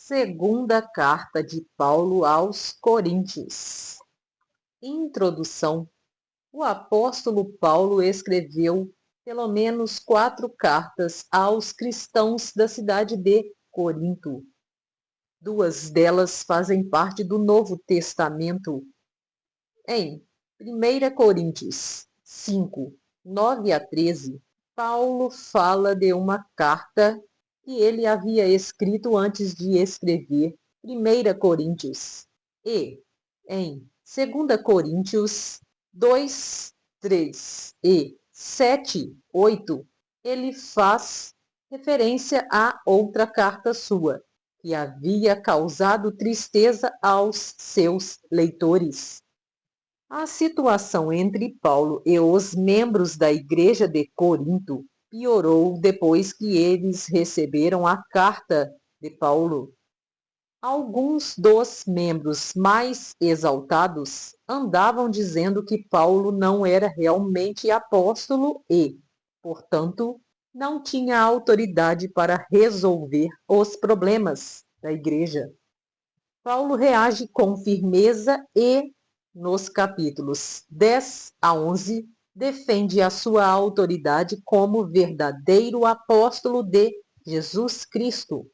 Segunda carta de Paulo aos Coríntios. Introdução. O apóstolo Paulo escreveu pelo menos 4 cartas aos cristãos da cidade de Corinto. 2 delas fazem parte do Novo Testamento. Em 1 Coríntios 5, 9 a 13, Paulo fala de uma carta que ele havia escrito antes de escrever 1 Coríntios. E em 2 Coríntios 2, 3 e 7, 8, ele faz referência a outra carta sua, que havia causado tristeza aos seus leitores. A situação entre Paulo e os membros da igreja de Corinto piorou depois que eles receberam a carta de Paulo. Alguns dos membros mais exaltados andavam dizendo que Paulo não era realmente apóstolo e, portanto, não tinha autoridade para resolver os problemas da igreja. Paulo reage com firmeza e, nos capítulos 10 a 11, defende a sua autoridade como verdadeiro apóstolo de Jesus Cristo.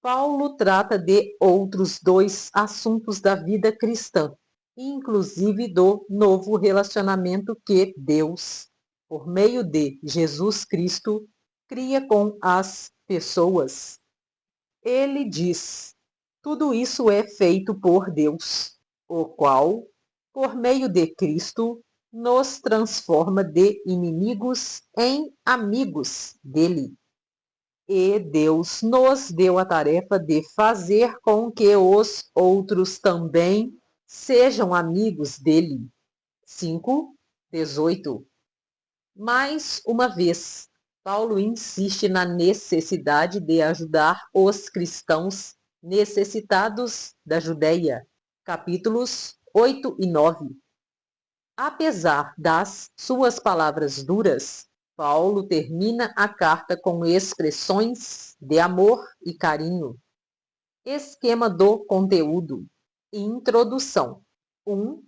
Paulo trata de outros 2 assuntos da vida cristã, inclusive do novo relacionamento que Deus, por meio de Jesus Cristo, cria com as pessoas. Ele diz: tudo isso é feito por Deus, o qual, por meio de Cristo, nos transforma de inimigos em amigos dele. E Deus nos deu a tarefa de fazer com que os outros também sejam amigos dele. 5, 18. Mais uma vez, Paulo insiste na necessidade de ajudar os cristãos necessitados da Judéia. Capítulos 8 e 9. Apesar das suas palavras duras, Paulo termina a carta com expressões de amor e carinho. Esquema do conteúdo. Introdução. 1,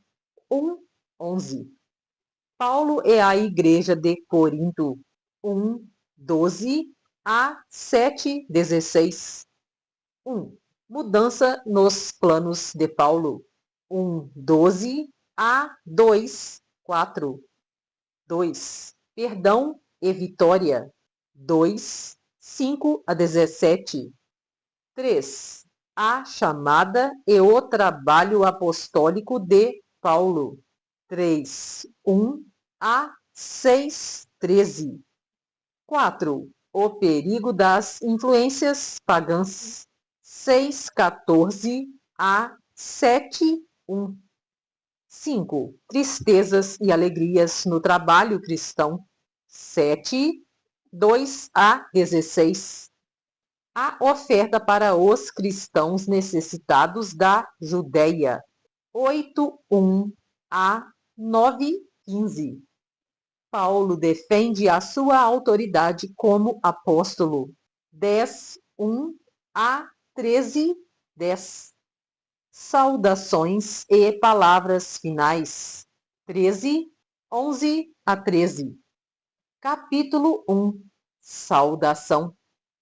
11. Paulo e a igreja de Corinto. 1, 12 a 7, 16. 1. Mudança nos planos de Paulo. 1, 12 a 2, 4. 2. Perdão e vitória. 2, 5 a 17. 3. A chamada e o trabalho apostólico de Paulo. 3, 1 a 6, 13. 4. O perigo das influências pagãs. 6, 14 a 7, 1. 5. Tristezas e alegrias no trabalho cristão. 7, 2 a 16. A oferta para os cristãos necessitados da Judéia. 8, 1 a 9, 15. Paulo defende a sua autoridade como apóstolo. 10, 1 a 13, 10. Saudações e palavras finais. 13, 11 a 13. Capítulo 1. Saudação.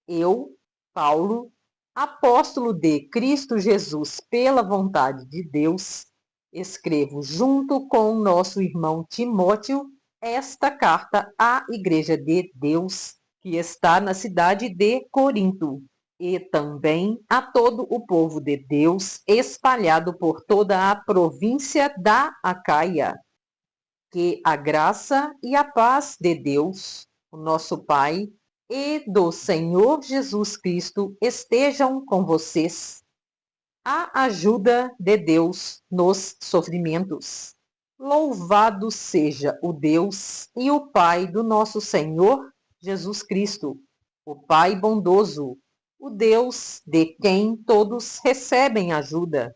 Eu, Paulo, apóstolo de Cristo Jesus pela vontade de Deus, escrevo junto com nosso irmão Timóteo esta carta à Igreja de Deus, que está na cidade de Corinto, e também a todo o povo de Deus espalhado por toda a província da Acaia. Que a graça e a paz de Deus, o nosso Pai, e do Senhor Jesus Cristo estejam com vocês. A ajuda de Deus nos sofrimentos. Louvado seja o Deus e o Pai do nosso Senhor Jesus Cristo, o Pai bondoso, o Deus de quem todos recebem ajuda.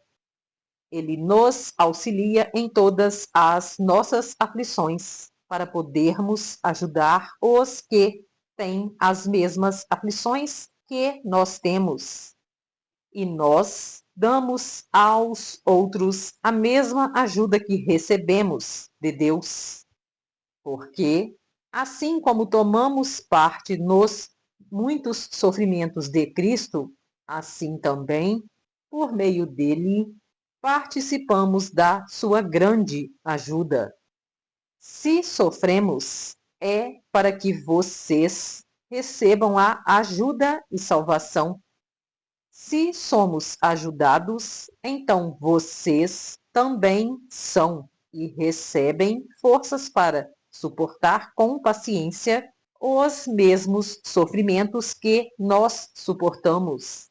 Ele nos auxilia em todas as nossas aflições, para podermos ajudar os que têm as mesmas aflições que nós temos. E nós damos aos outros a mesma ajuda que recebemos de Deus. Porque, assim como tomamos parte nos muitos sofrimentos de Cristo, assim também, por meio dele, participamos da sua grande ajuda. Se sofremos, é para que vocês recebam a ajuda e salvação. Se somos ajudados, então vocês também são e recebem forças para suportar com paciência os mesmos sofrimentos que nós suportamos.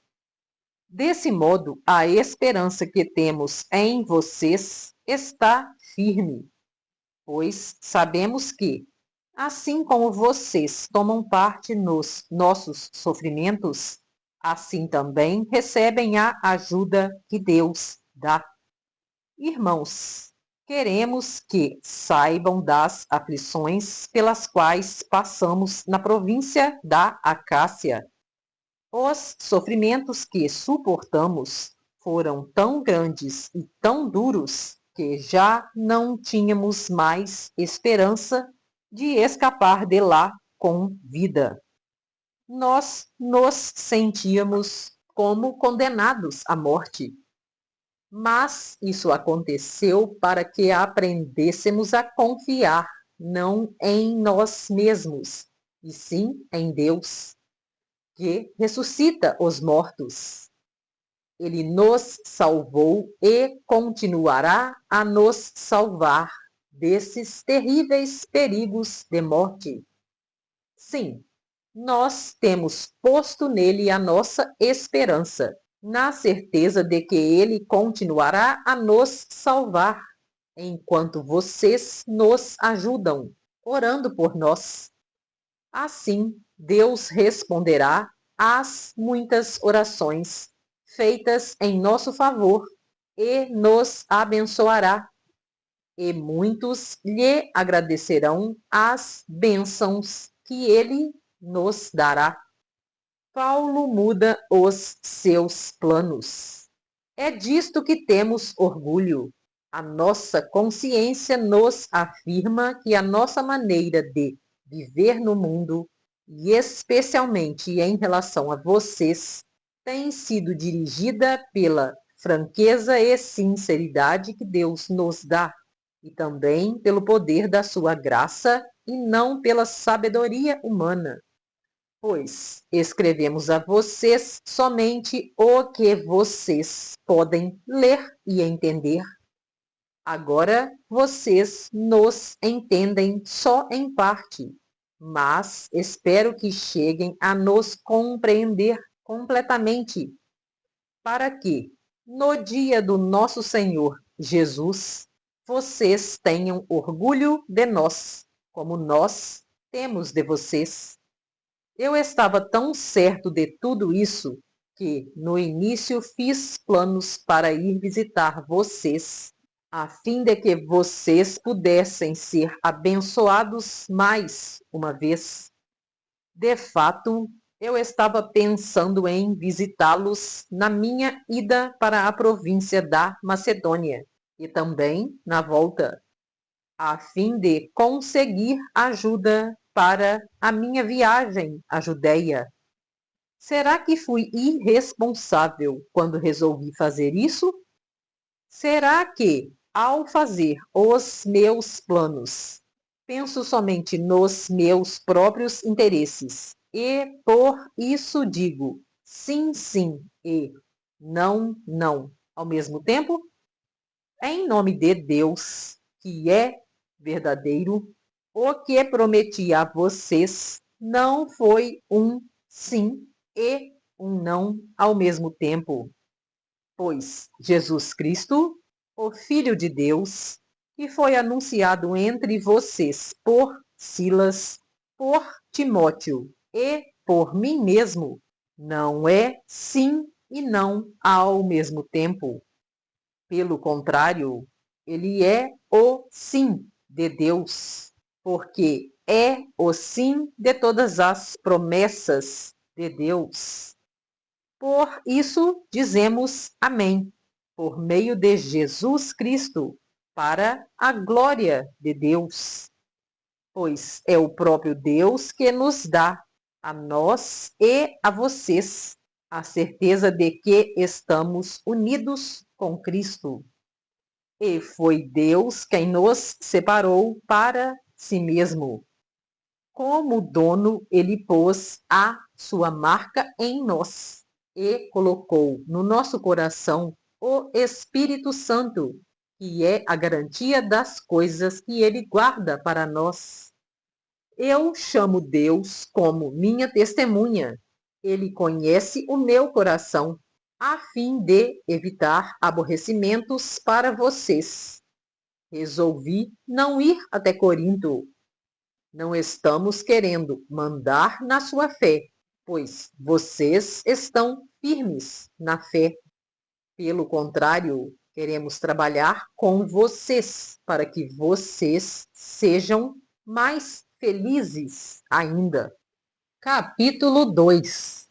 Desse modo, a esperança que temos em vocês está firme, pois sabemos que, assim como vocês tomam parte nos nossos sofrimentos, assim também recebem a ajuda que Deus dá. Irmãos, queremos que saibam das aflições pelas quais passamos na província da Acácia. Os sofrimentos que suportamos foram tão grandes e tão duros que já não tínhamos mais esperança de escapar de lá com vida. Nós nos sentíamos como condenados à morte. Mas isso aconteceu para que aprendêssemos a confiar não em nós mesmos, e sim em Deus, que ressuscita os mortos. Ele nos salvou e continuará a nos salvar desses terríveis perigos de morte. Sim, nós temos posto nele a nossa esperança, na certeza de que ele continuará a nos salvar, enquanto vocês nos ajudam, orando por nós. Assim, Deus responderá às muitas orações feitas em nosso favor e nos abençoará. E muitos lhe agradecerão as bênçãos que ele nos dará. Paulo muda os seus planos. É disto que temos orgulho. A nossa consciência nos afirma que a nossa maneira de viver no mundo, e especialmente em relação a vocês, tem sido dirigida pela franqueza e sinceridade que Deus nos dá, e também pelo poder da sua graça e não pela sabedoria humana. Pois escrevemos a vocês somente o que vocês podem ler e entender. Agora vocês nos entendem só em parte, mas espero que cheguem a nos compreender completamente, para que, no dia do nosso Senhor Jesus, vocês tenham orgulho de nós, como nós temos de vocês. Eu estava tão certo de tudo isso que, no início, fiz planos para ir visitar vocês, a fim de que vocês pudessem ser abençoados mais uma vez. De fato, eu estava pensando em visitá-los na minha ida para a província da Macedônia e também na volta, a fim de conseguir ajuda para a minha viagem à Judéia. Será que fui irresponsável quando resolvi fazer isso? Será que, ao fazer os meus planos, penso somente nos meus próprios interesses e por isso digo sim, sim e não, não ao mesmo tempo? Em nome de Deus, que é verdadeiro, o que prometi a vocês não foi um sim e um não ao mesmo tempo. Pois Jesus Cristo, o Filho de Deus, que foi anunciado entre vocês por Silas, por Timóteo e por mim mesmo, não é sim e não ao mesmo tempo. Pelo contrário, ele é o sim de Deus, porque é o sim de todas as promessas de Deus. Por isso dizemos amém, por meio de Jesus Cristo, para a glória de Deus. Pois é o próprio Deus que nos dá, a nós e a vocês, a certeza de que estamos unidos com Cristo. E foi Deus quem nos separou para si mesmo. Como dono, ele pôs a sua marca em nós e colocou no nosso coração o Espírito Santo, que é a garantia das coisas que ele guarda para nós. Eu chamo Deus como minha testemunha. Ele conhece o meu coração, a fim de evitar aborrecimentos para vocês. Resolvi não ir até Corinto. Não estamos querendo mandar na sua fé, pois vocês estão firmes na fé. Pelo contrário, queremos trabalhar com vocês para que vocês sejam mais felizes ainda. Capítulo 2.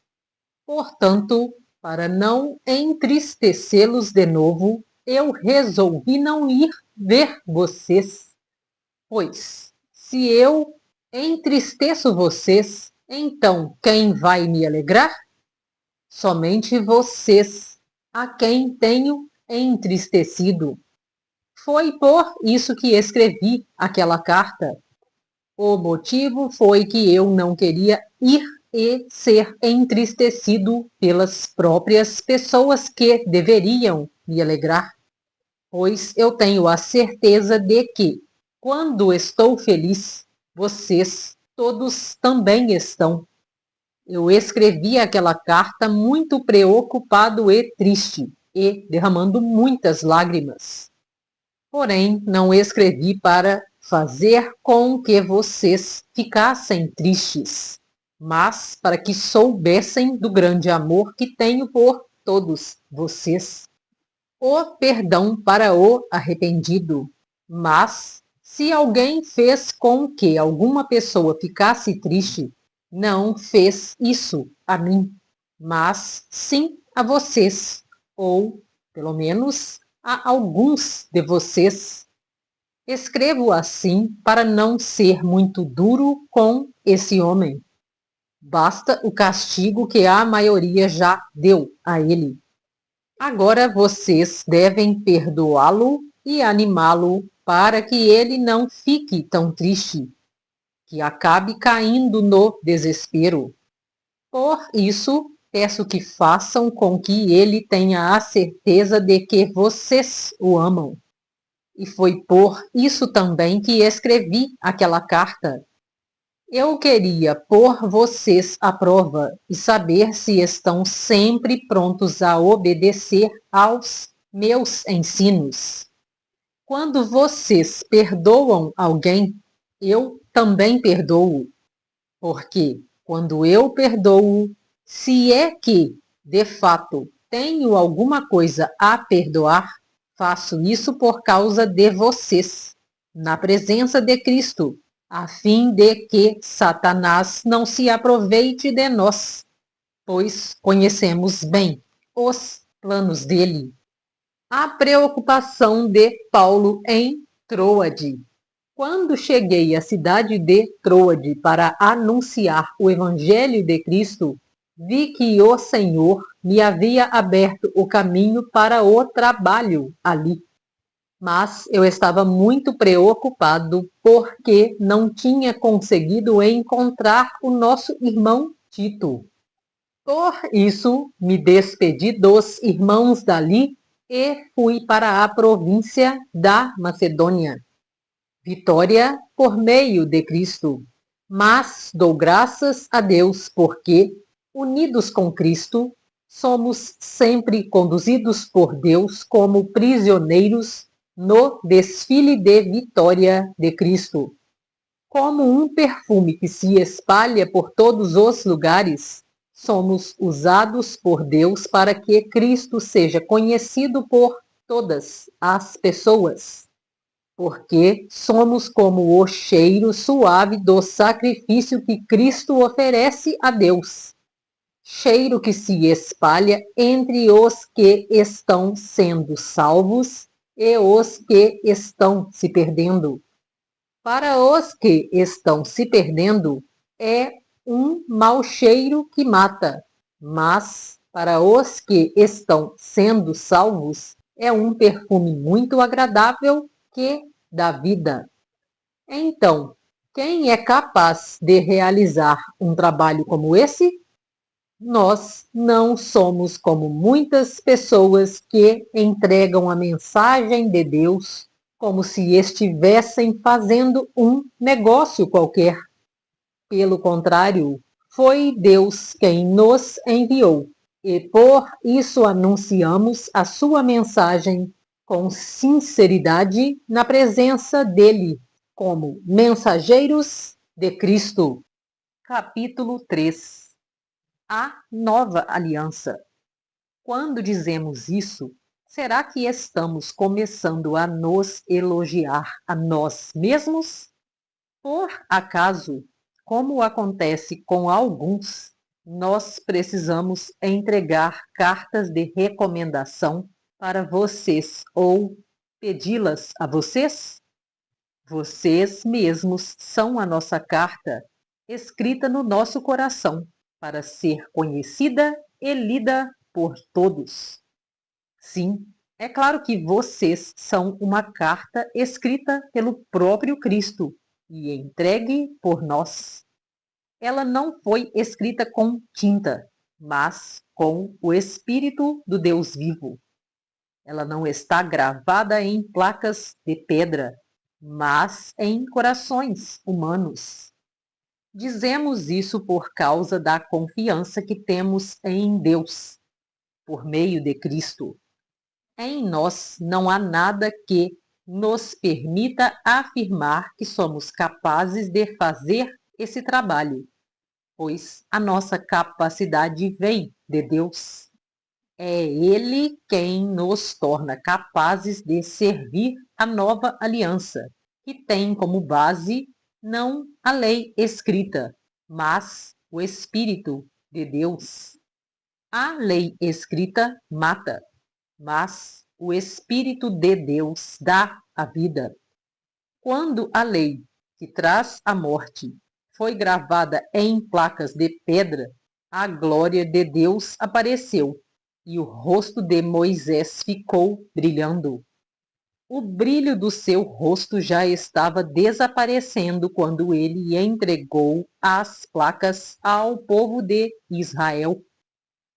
Portanto, para não entristecê-los de novo, eu resolvi não ir ver vocês. Pois, se eu entristeço vocês, então quem vai me alegrar? Somente vocês, a quem tenho entristecido. Foi por isso que escrevi aquela carta. O motivo foi que eu não queria ir e ser entristecido pelas próprias pessoas que deveriam me alegrar, pois eu tenho a certeza de que, quando estou feliz, vocês todos também estão. Eu escrevi aquela carta muito preocupado e triste, e derramando muitas lágrimas. Porém, não escrevi para fazer com que vocês ficassem tristes, mas para que soubessem do grande amor que tenho por todos vocês. O perdão para o arrependido. Mas, se alguém fez com que alguma pessoa ficasse triste, não fez isso a mim, mas sim a vocês, ou, pelo menos, a alguns de vocês. Escrevo assim para não ser muito duro com esse homem. Basta o castigo que a maioria já deu a ele. Agora vocês devem perdoá-lo e animá-lo para que ele não fique tão triste, que acabe caindo no desespero. Por isso, peço que façam com que ele tenha a certeza de que vocês o amam. E foi por isso também que escrevi aquela carta. Eu queria pôr vocês à prova e saber se estão sempre prontos a obedecer aos meus ensinos. Quando vocês perdoam alguém, eu também perdoo. Porque quando eu perdoo, se é que, de fato, tenho alguma coisa a perdoar, faço isso por causa de vocês, na presença de Cristo, a fim de que Satanás não se aproveite de nós, pois conhecemos bem os planos dele. A preocupação de Paulo em Troade. Quando cheguei à cidade de Troade para anunciar o Evangelho de Cristo, vi que o Senhor me havia aberto o caminho para o trabalho ali. Mas eu estava muito preocupado porque não tinha conseguido encontrar o nosso irmão Tito. Por isso, me despedi dos irmãos dali e fui para a província da Macedônia. Vitória por meio de Cristo. Mas dou graças a Deus porque, unidos com Cristo, somos sempre conduzidos por Deus como prisioneiros no desfile de vitória de Cristo. Como um perfume que se espalha por todos os lugares, somos usados por Deus para que Cristo seja conhecido por todas as pessoas. Porque somos como o cheiro suave do sacrifício que Cristo oferece a Deus. cheiro que se espalha entre os que estão sendo salvos e os que estão se perdendo. Para os que estão se perdendo, é um mau cheiro que mata, mas para os que estão sendo salvos, é um perfume muito agradável que dá vida. Então, quem é capaz de realizar um trabalho como esse? Nós não somos como muitas pessoas que entregam a mensagem de Deus como se estivessem fazendo um negócio qualquer. Pelo contrário, foi Deus quem nos enviou, e por isso anunciamos a sua mensagem com sinceridade na presença dele, como mensageiros de Cristo. Capítulo 3. A nova aliança. Quando dizemos isso, será que estamos começando a nos elogiar a nós mesmos? Por acaso, como acontece com alguns, nós precisamos entregar cartas de recomendação para vocês ou pedi-las a vocês? Vocês mesmos são a nossa carta, escrita no nosso coração, para ser conhecida e lida por todos. Sim, é claro que vocês são uma carta escrita pelo próprio Cristo e entregue por nós. Ela não foi escrita com tinta, mas com o Espírito do Deus vivo. Ela não está gravada em placas de pedra, mas em corações humanos. Dizemos isso por causa da confiança que temos em Deus, por meio de Cristo. Em nós não há nada que nos permita afirmar que somos capazes de fazer esse trabalho, pois a nossa capacidade vem de Deus. É Ele quem nos torna capazes de servir a nova aliança, que tem como base não a lei escrita, mas o Espírito de Deus. A lei escrita mata, mas o Espírito de Deus dá a vida. Quando a lei, que traz a morte, foi gravada em placas de pedra, a glória de Deus apareceu e o rosto de Moisés ficou brilhando. O brilho do seu rosto já estava desaparecendo quando ele entregou as placas ao povo de Israel.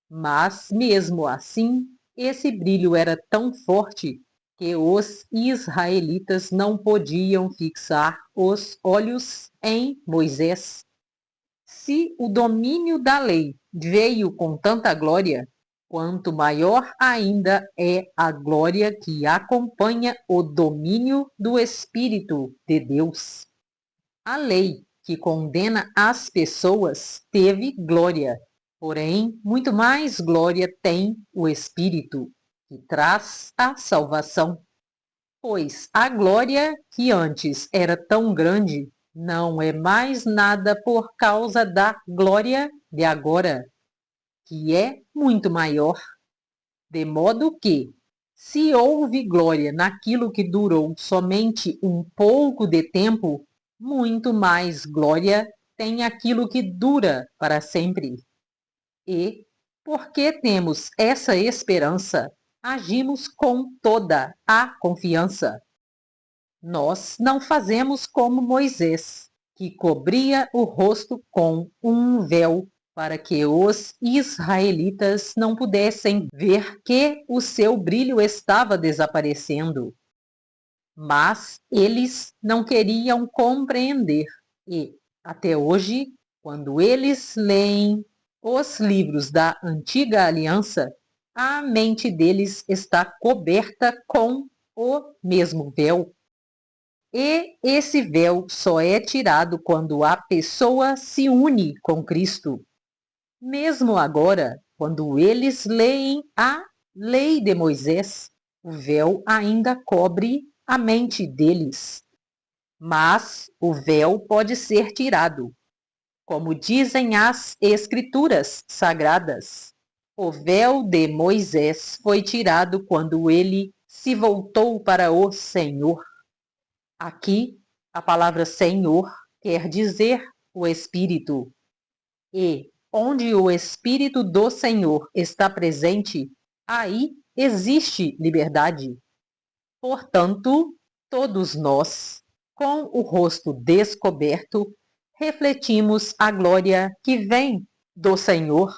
Mas, mesmo assim, esse brilho era tão forte que os israelitas não podiam fixar os olhos em Moisés. Se o domínio da lei veio com tanta glória, quanto maior ainda é a glória que acompanha o domínio do Espírito de Deus. A lei que condena as pessoas teve glória, porém, muito mais glória tem o Espírito, que traz a salvação. Pois a glória que antes era tão grande não é mais nada por causa da glória de agora, que é muito maior. De modo que, se houve glória naquilo que durou somente um pouco de tempo, muito mais glória tem aquilo que dura para sempre. E, porque temos essa esperança, agimos com toda a confiança. Nós não fazemos como Moisés, que cobria o rosto com um véu para que os israelitas não pudessem ver que o seu brilho estava desaparecendo. Mas eles não queriam compreender e, até hoje, quando eles leem os livros da Antiga Aliança, a mente deles está coberta com o mesmo véu. E esse véu só é tirado quando a pessoa se une com Cristo. Mesmo agora, quando eles leem a lei de Moisés, o véu ainda cobre a mente deles. Mas o véu pode ser tirado. como dizem as Escrituras Sagradas. O véu de Moisés foi tirado quando ele se voltou para o Senhor. Aqui, a palavra Senhor quer dizer o Espírito. E onde o Espírito do Senhor está presente, aí existe liberdade. Portanto, todos nós, com o rosto descoberto, refletimos a glória que vem do Senhor.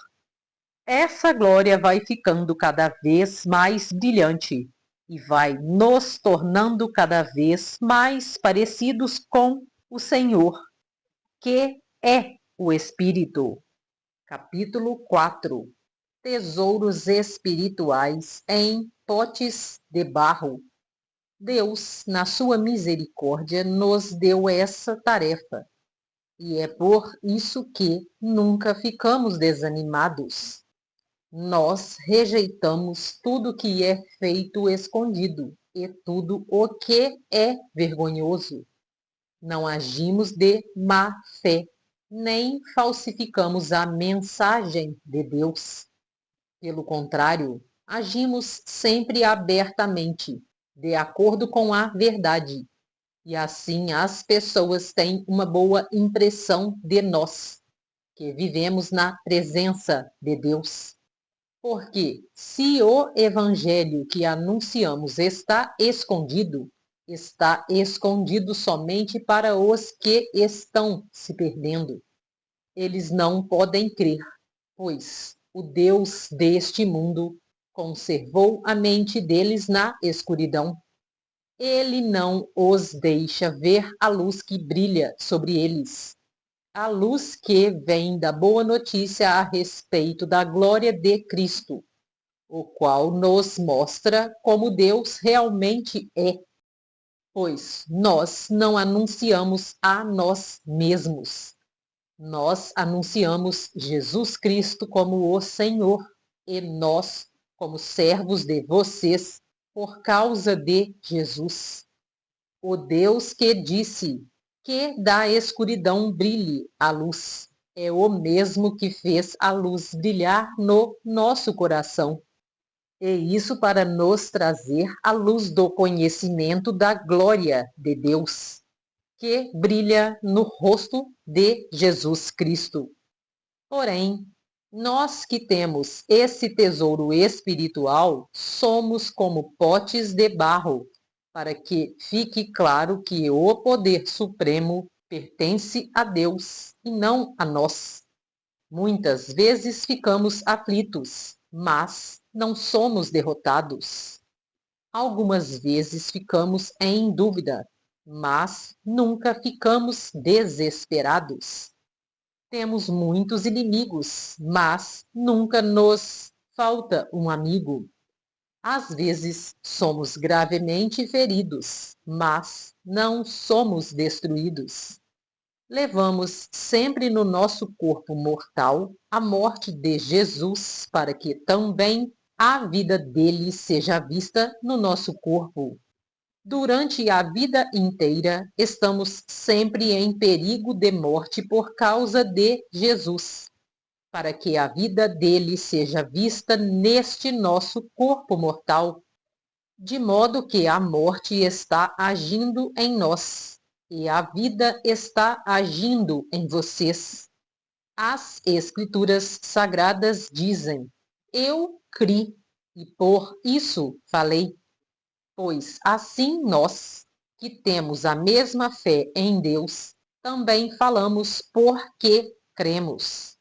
Essa glória vai ficando cada vez mais brilhante e vai nos tornando cada vez mais parecidos com o Senhor, que é o Espírito. Capítulo 4. Tesouros espirituais em potes de barro. Deus, na sua misericórdia, nos deu essa tarefa. E é por isso que nunca ficamos desanimados. Nós rejeitamos tudo que é feito escondido e tudo o que é vergonhoso. Não agimos de má fé, nem falsificamos a mensagem de Deus. Pelo contrário, agimos sempre abertamente, de acordo com a verdade. E assim as pessoas têm uma boa impressão de nós, que vivemos na presença de Deus. Porque se o evangelho que anunciamos está escondido somente para os que estão se perdendo. Eles não podem crer, pois o Deus deste mundo conservou a mente deles na escuridão. Ele não os deixa ver a luz que brilha sobre eles, a luz que vem da boa notícia a respeito da glória de Cristo, o qual nos mostra como Deus realmente é, pois nós não anunciamos a nós mesmos. Nós anunciamos Jesus Cristo como o Senhor e nós como servos de vocês por causa de Jesus. O Deus que disse que da escuridão brilhe a luz é o mesmo que fez a luz brilhar no nosso coração. E isso para nos trazer a luz do conhecimento da glória de Deus, que brilha no rosto de Jesus Cristo. Porém, nós que temos esse tesouro espiritual, somos como potes de barro, para que fique claro que o poder supremo pertence a Deus e não a nós. Muitas vezes ficamos aflitos, mas não somos derrotados. Algumas vezes ficamos em dúvida, mas nunca ficamos desesperados. Temos muitos inimigos, mas nunca nos falta um amigo. Às vezes somos gravemente feridos, mas não somos destruídos. Levamos sempre no nosso corpo mortal a morte de Jesus, para que também a vida dele seja vista no nosso corpo. Durante a vida inteira, estamos sempre em perigo de morte por causa de Jesus, para que a vida dele seja vista neste nosso corpo mortal, de modo que a morte está agindo em nós e a vida está agindo em vocês. As Escrituras Sagradas dizem: Eu criei e por isso falei. Pois assim nós, que temos a mesma fé em Deus, também falamos porque cremos.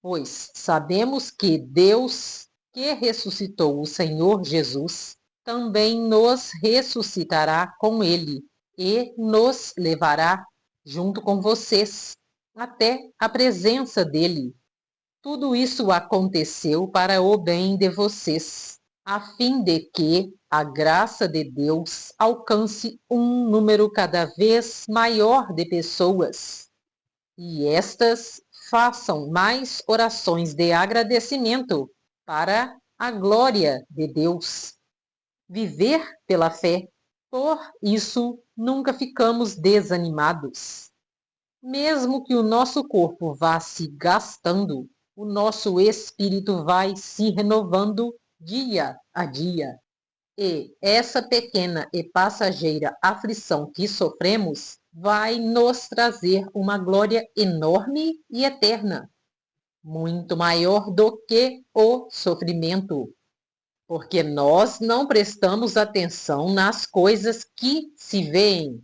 Pois sabemos que Deus, que ressuscitou o Senhor Jesus, também nos ressuscitará com ele e nos levará junto com vocês até a presença dele. Tudo isso aconteceu para o bem de vocês, a fim de que a graça de Deus alcance um número cada vez maior de pessoas, e estas façam mais orações de agradecimento para a glória de Deus. Viver pela fé, por isso nunca ficamos desanimados. Mesmo que o nosso corpo vá se gastando, o nosso espírito vai se renovando dia a dia. E essa pequena e passageira aflição que sofremos vai nos trazer uma glória enorme e eterna, muito maior do que o sofrimento, porque nós não prestamos atenção nas coisas que se veem,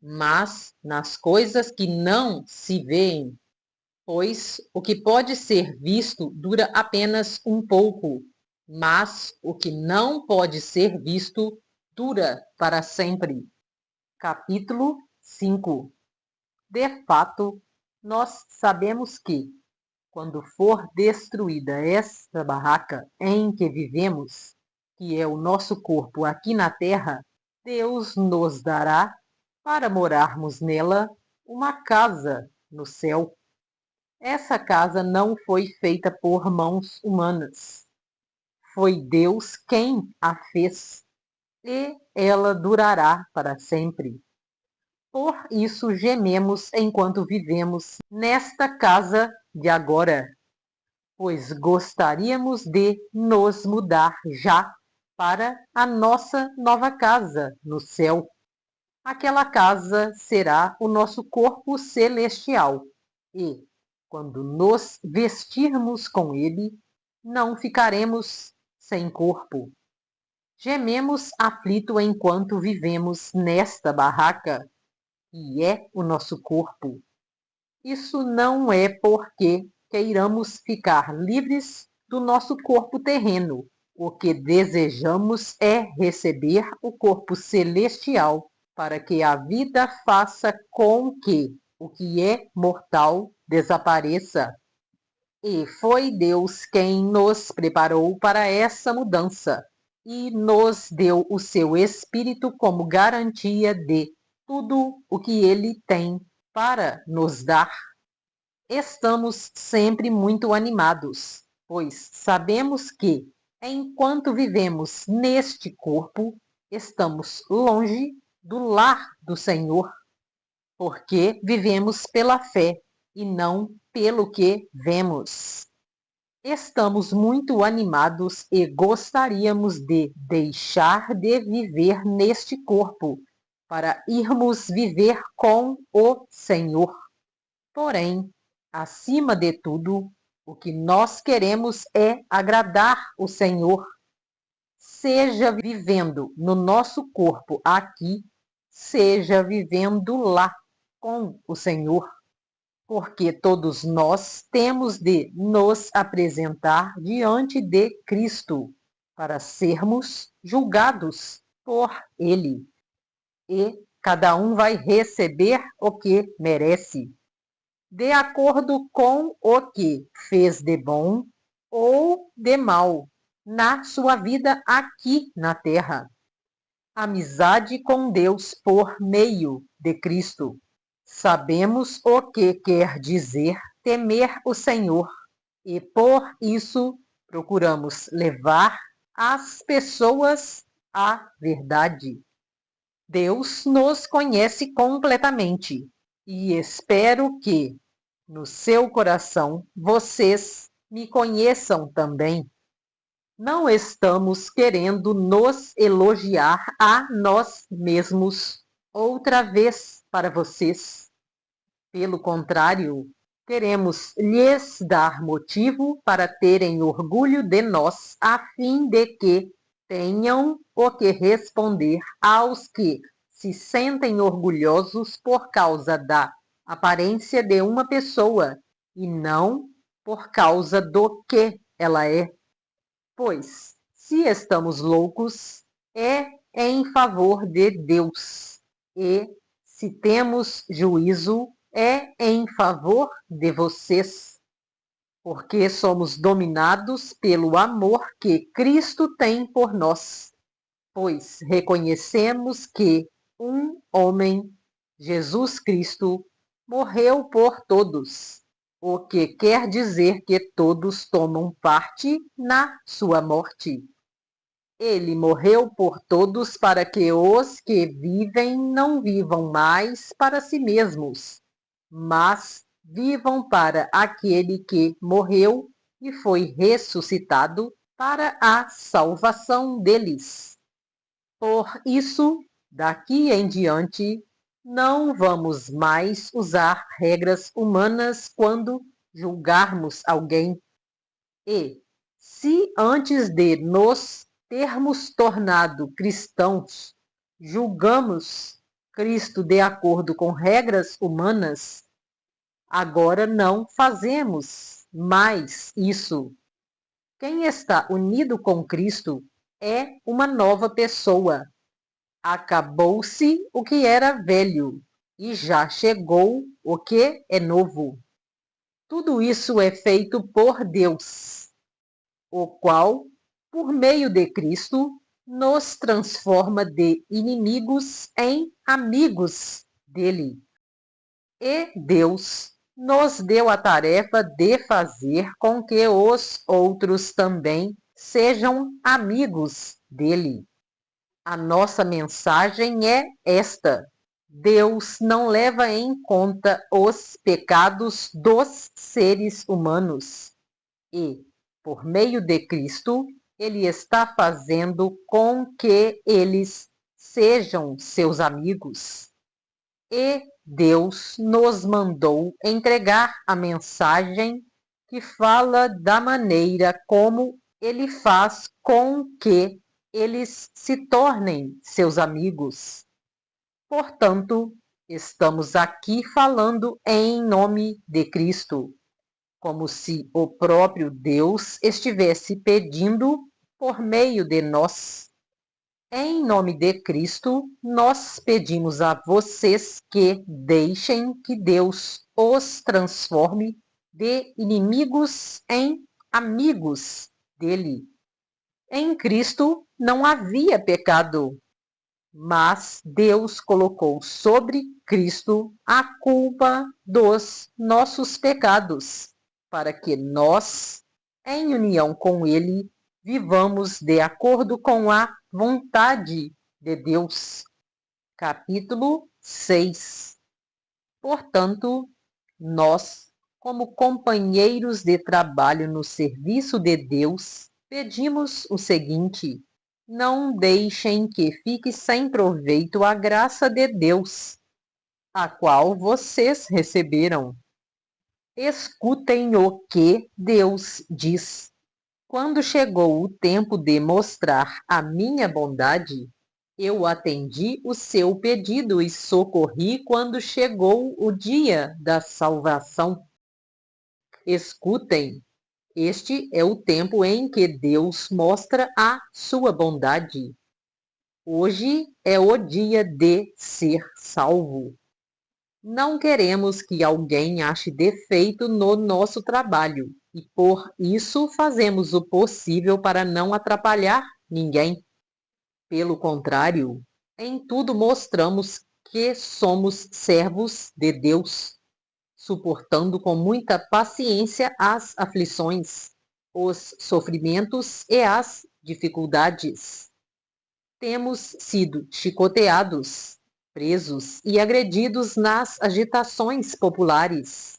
mas nas coisas que não se veem, pois o que pode ser visto dura apenas um pouco, mas o que não pode ser visto dura para sempre. Capítulo 5. De fato, nós sabemos que, quando for destruída esta barraca em que vivemos, que é o nosso corpo aqui na terra, Deus nos dará, para morarmos nela, uma casa no céu. Essa casa não foi feita por mãos humanas. Foi Deus quem a fez, e ela durará para sempre. Por isso gememos enquanto vivemos nesta casa de agora, pois gostaríamos de nos mudar já para a nossa nova casa no céu. Aquela casa será o nosso corpo celestial e, quando nos vestirmos com ele, não ficaremos sem corpo. Gememos aflito enquanto vivemos nesta barraca, que é o nosso corpo. Isso não é porque queiramos ficar livres do nosso corpo terreno. O que desejamos é receber o corpo celestial, para que a vida faça com que o que é mortal desapareça. E foi Deus quem nos preparou para essa mudança e nos deu o seu Espírito como garantia de tudo o que Ele tem para nos dar. Estamos sempre muito animados, pois sabemos que, enquanto vivemos neste corpo, estamos longe do lar do Senhor, porque vivemos pela fé e não pelo que vemos. Estamos muito animados e gostaríamos de deixar de viver neste corpo para irmos viver com o Senhor. Porém, acima de tudo, o que nós queremos é agradar o Senhor, seja vivendo no nosso corpo aqui, seja vivendo lá com o Senhor, porque todos nós temos de nos apresentar diante de Cristo para sermos julgados por Ele, e cada um vai receber o que merece, de acordo com o que fez de bom ou de mal na sua vida aqui na terra. Amizade com Deus por meio de Cristo. Sabemos o que quer dizer temer o Senhor e por isso procuramos levar as pessoas à verdade. Deus nos conhece completamente e espero que, no seu coração, vocês me conheçam também. Não estamos querendo nos elogiar a nós mesmos outra vez para vocês. Pelo contrário, queremos lhes dar motivo para terem orgulho de nós, a fim de que tenham o que responder aos que se sentem orgulhosos por causa da aparência de uma pessoa e não por causa do que ela é. Pois, se estamos loucos, é em favor de Deus, e se temos juízo, é em favor de vocês, porque somos dominados pelo amor que Cristo tem por nós, pois reconhecemos que um homem, Jesus Cristo, morreu por todos, o que quer dizer que todos tomam parte na sua morte. Ele morreu por todos para que os que vivem não vivam mais para si mesmos, mas vivam para aquele que morreu e foi ressuscitado para a salvação deles. Por isso, daqui em diante, não vamos mais usar regras humanas quando julgarmos alguém. E, se antes de nos termos tornado cristãos, julgamos Cristo de acordo com regras humanas, agora não fazemos mais isso. Quem está unido com Cristo é uma nova pessoa. Acabou-se o que era velho e já chegou o que é novo. Tudo isso é feito por Deus, o qual, por meio de Cristo, nos transforma de inimigos em amigos dele. E Deus nos deu a tarefa de fazer com que os outros também sejam amigos dele. A nossa mensagem é esta: Deus não leva em conta os pecados dos seres humanos e, por meio de Cristo, Ele está fazendo com que eles sejam seus amigos. E Deus nos mandou entregar a mensagem que fala da maneira como Ele faz com que eles se tornem seus amigos. Portanto, estamos aqui falando em nome de Cristo, como se o próprio Deus estivesse pedindo por meio de nós. Em nome de Cristo, nós pedimos a vocês que deixem que Deus os transforme de inimigos em amigos dele. Em Cristo não havia pecado, mas Deus colocou sobre Cristo a culpa dos nossos pecados, para que nós, em união com Ele, vivamos de acordo com a vontade de Deus. Capítulo 6. Portanto, nós, como companheiros de trabalho no serviço de Deus, pedimos o seguinte: não deixem que fique sem proveito a graça de Deus, a qual vocês receberam. Escutem o que Deus diz. Quando chegou o tempo de mostrar a minha bondade, eu atendi o seu pedido e socorri quando chegou o dia da salvação. Escutem, este é o tempo em que Deus mostra a sua bondade. Hoje é o dia de ser salvo. Não queremos que alguém ache defeito no nosso trabalho e por isso fazemos o possível para não atrapalhar ninguém. Pelo contrário, em tudo mostramos que somos servos de Deus, suportando com muita paciência as aflições, os sofrimentos e as dificuldades. Temos sido chicoteados, presos e agredidos nas agitações populares.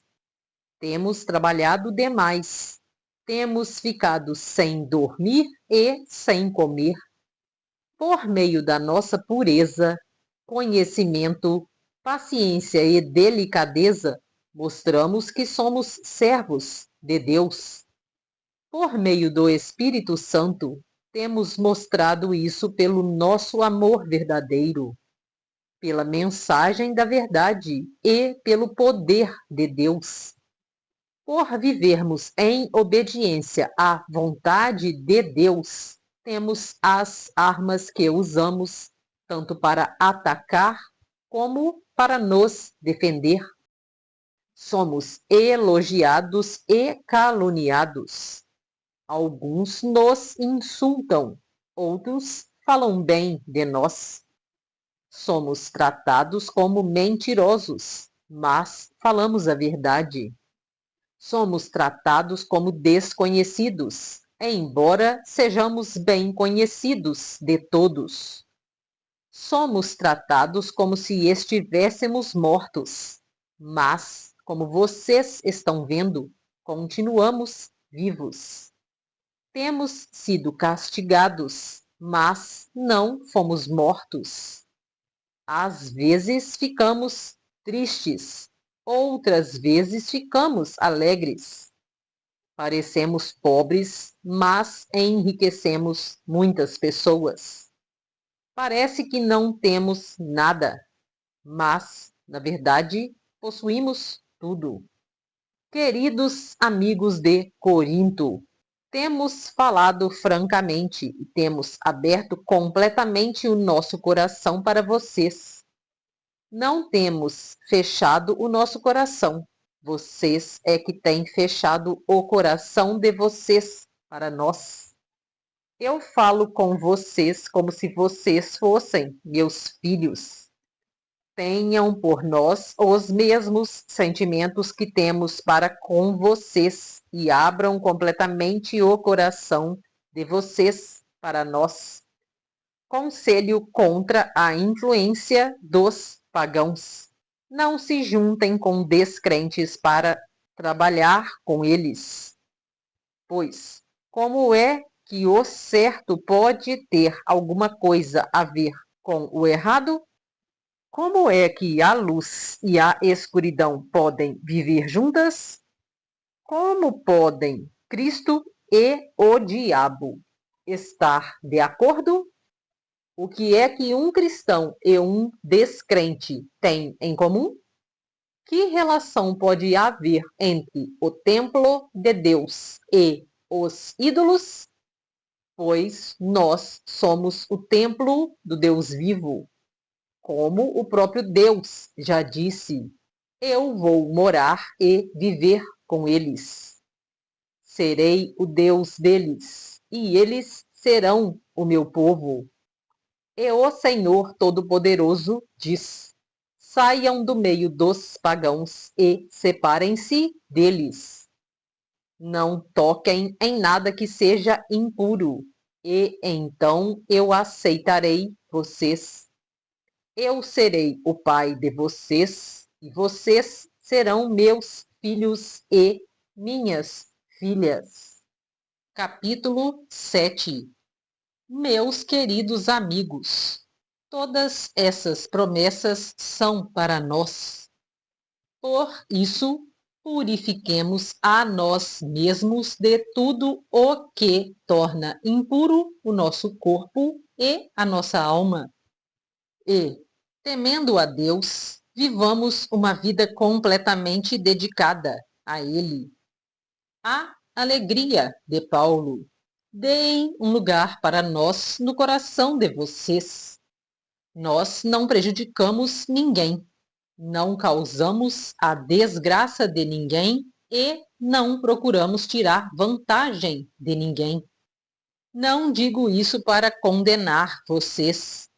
Temos trabalhado demais. Temos ficado sem dormir e sem comer. Por meio da nossa pureza, conhecimento, paciência e delicadeza, mostramos que somos servos de Deus. Por meio do Espírito Santo, temos mostrado isso pelo nosso amor verdadeiro, pela mensagem da verdade e pelo poder de Deus. Por vivermos em obediência à vontade de Deus, temos as armas que usamos tanto para atacar como para nos defender. Somos elogiados e caluniados. Alguns nos insultam, outros falam bem de nós. Somos tratados como mentirosos, mas falamos a verdade. Somos tratados como desconhecidos, embora sejamos bem conhecidos de todos. Somos tratados como se estivéssemos mortos, Mas, como vocês estão vendo, continuamos vivos. Temos sido castigados, mas não fomos mortos. Às vezes ficamos tristes, outras vezes ficamos alegres. Parecemos pobres, mas enriquecemos muitas pessoas. Parece que não temos nada, mas, na verdade, possuímos tudo. Queridos amigos de Corinto, temos falado francamente e temos aberto completamente o nosso coração para vocês. Não temos fechado o nosso coração. Vocês é que têm fechado o coração de vocês para nós. Eu falo com vocês como se vocês fossem meus filhos. Tenham por nós os mesmos sentimentos que temos para com vocês e abram completamente o coração de vocês para nós. Conselho contra a influência dos pagãos. Não se juntem com descrentes para trabalhar com eles. Pois, como é que o certo pode ter alguma coisa a ver com o errado? Como é que a luz e a escuridão podem viver juntas? Como podem Cristo e o diabo estar de acordo? O que é que um cristão e um descrente têm em comum? Que relação pode haver entre o templo de Deus e os ídolos? Pois nós somos o templo do Deus vivo. Como o próprio Deus já disse, eu vou morar e viver com eles. Serei o Deus deles, e eles serão o meu povo. E o Senhor Todo-Poderoso diz: saiam do meio dos pagãos e separem-se deles. Não toquem em nada que seja impuro, e então eu aceitarei vocês. Eu serei o pai de vocês, e vocês serão meus filhos e minhas filhas. Capítulo 7. Meus queridos amigos, todas essas promessas são para nós. Por isso, purifiquemos a nós mesmos de tudo o que torna impuro o nosso corpo e a nossa alma. E, temendo a Deus, vivamos uma vida completamente dedicada a Ele. A alegria de Paulo. Deem um lugar para nós no coração de vocês. Nós não prejudicamos ninguém, não causamos a desgraça de ninguém e não procuramos tirar vantagem de ninguém. Não digo isso para condenar vocês,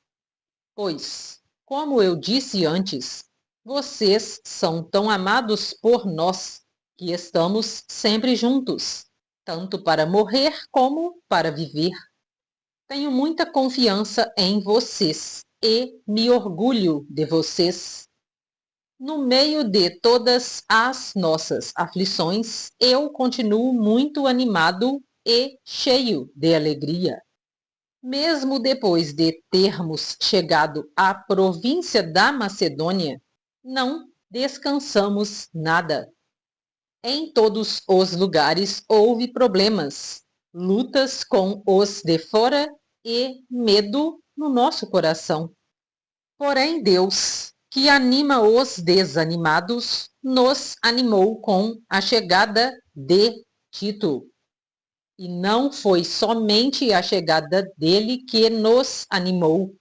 pois, como eu disse antes, vocês são tão amados por nós que estamos sempre juntos, tanto para morrer como para viver. Tenho muita confiança em vocês e me orgulho de vocês. No meio de todas as nossas aflições, eu continuo muito animado e cheio de alegria. Mesmo depois de termos chegado à província da Macedônia, não descansamos nada. Em todos os lugares houve problemas, lutas com os de fora e medo no nosso coração. Porém, Deus, que anima os desanimados, nos animou com a chegada de Tito. E não foi somente a chegada dele que nos animou,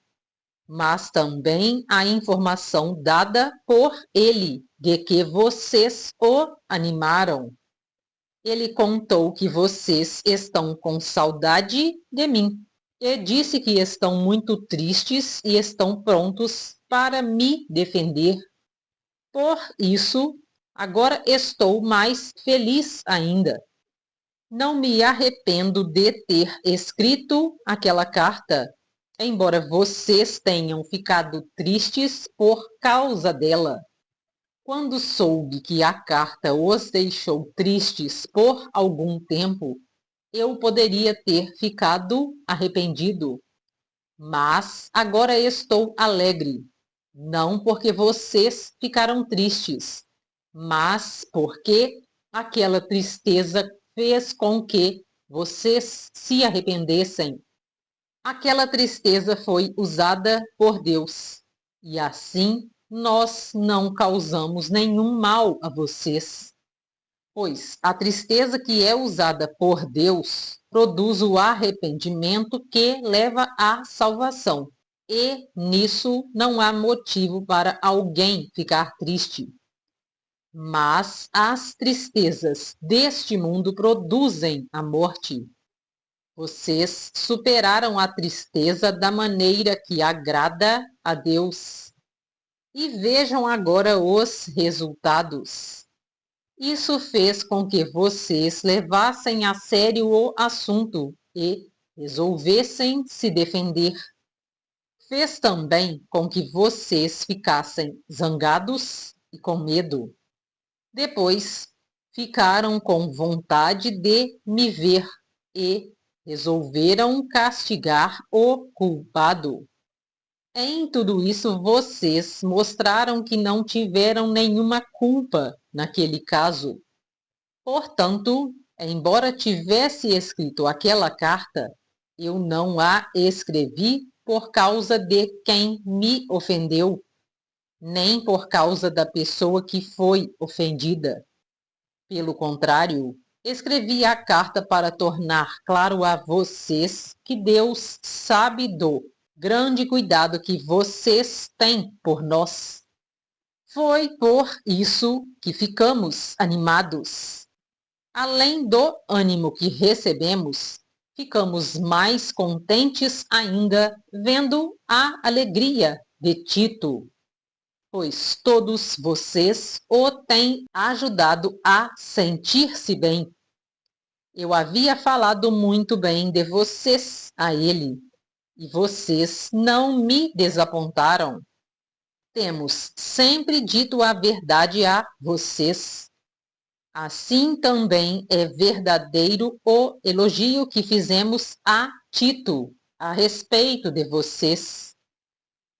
mas também a informação dada por ele de que vocês o animaram. Ele contou que vocês estão com saudade de mim e disse que estão muito tristes e estão prontos para me defender. Por isso, agora estou mais feliz ainda. Não me arrependo de ter escrito aquela carta, embora vocês tenham ficado tristes por causa dela. Quando soube que a carta os deixou tristes por algum tempo, eu poderia ter ficado arrependido, mas agora estou alegre, não porque vocês ficaram tristes, mas porque aquela tristeza fez com que vocês se arrependessem. Aquela tristeza foi usada por Deus, e assim nós não causamos nenhum mal a vocês. Pois a tristeza que é usada por Deus produz o arrependimento que leva à salvação. E nisso não há motivo para alguém ficar triste. Mas as tristezas deste mundo produzem a morte. Vocês superaram a tristeza da maneira que agrada a Deus. E vejam agora os resultados. Isso fez com que vocês levassem a sério o assunto e resolvessem se defender. Fez também com que vocês ficassem zangados e com medo. Depois, ficaram com vontade de me ver e resolveram castigar o culpado. Em tudo isso, vocês mostraram que não tiveram nenhuma culpa naquele caso. Portanto, embora tivesse escrito aquela carta, eu não a escrevi por causa de quem me ofendeu, nem por causa da pessoa que foi ofendida. Pelo contrário, escrevi a carta para tornar claro a vocês que Deus sabe do grande cuidado que vocês têm por nós. Foi por isso que ficamos animados. Além do ânimo que recebemos, ficamos mais contentes ainda vendo a alegria de Tito, pois todos vocês o têm ajudado a sentir-se bem. Eu havia falado muito bem de vocês a ele, e vocês não me desapontaram. Temos sempre dito a verdade a vocês. Assim também é verdadeiro o elogio que fizemos a Tito a respeito de vocês.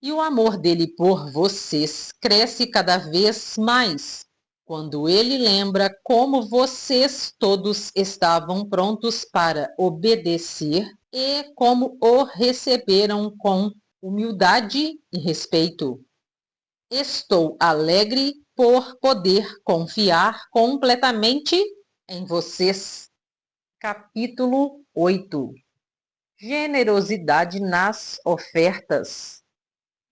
E o amor dele por vocês cresce cada vez mais, quando ele lembra como vocês todos estavam prontos para obedecer e como o receberam com humildade e respeito. Estou alegre por poder confiar completamente em vocês. Capítulo 8. Generosidade nas ofertas.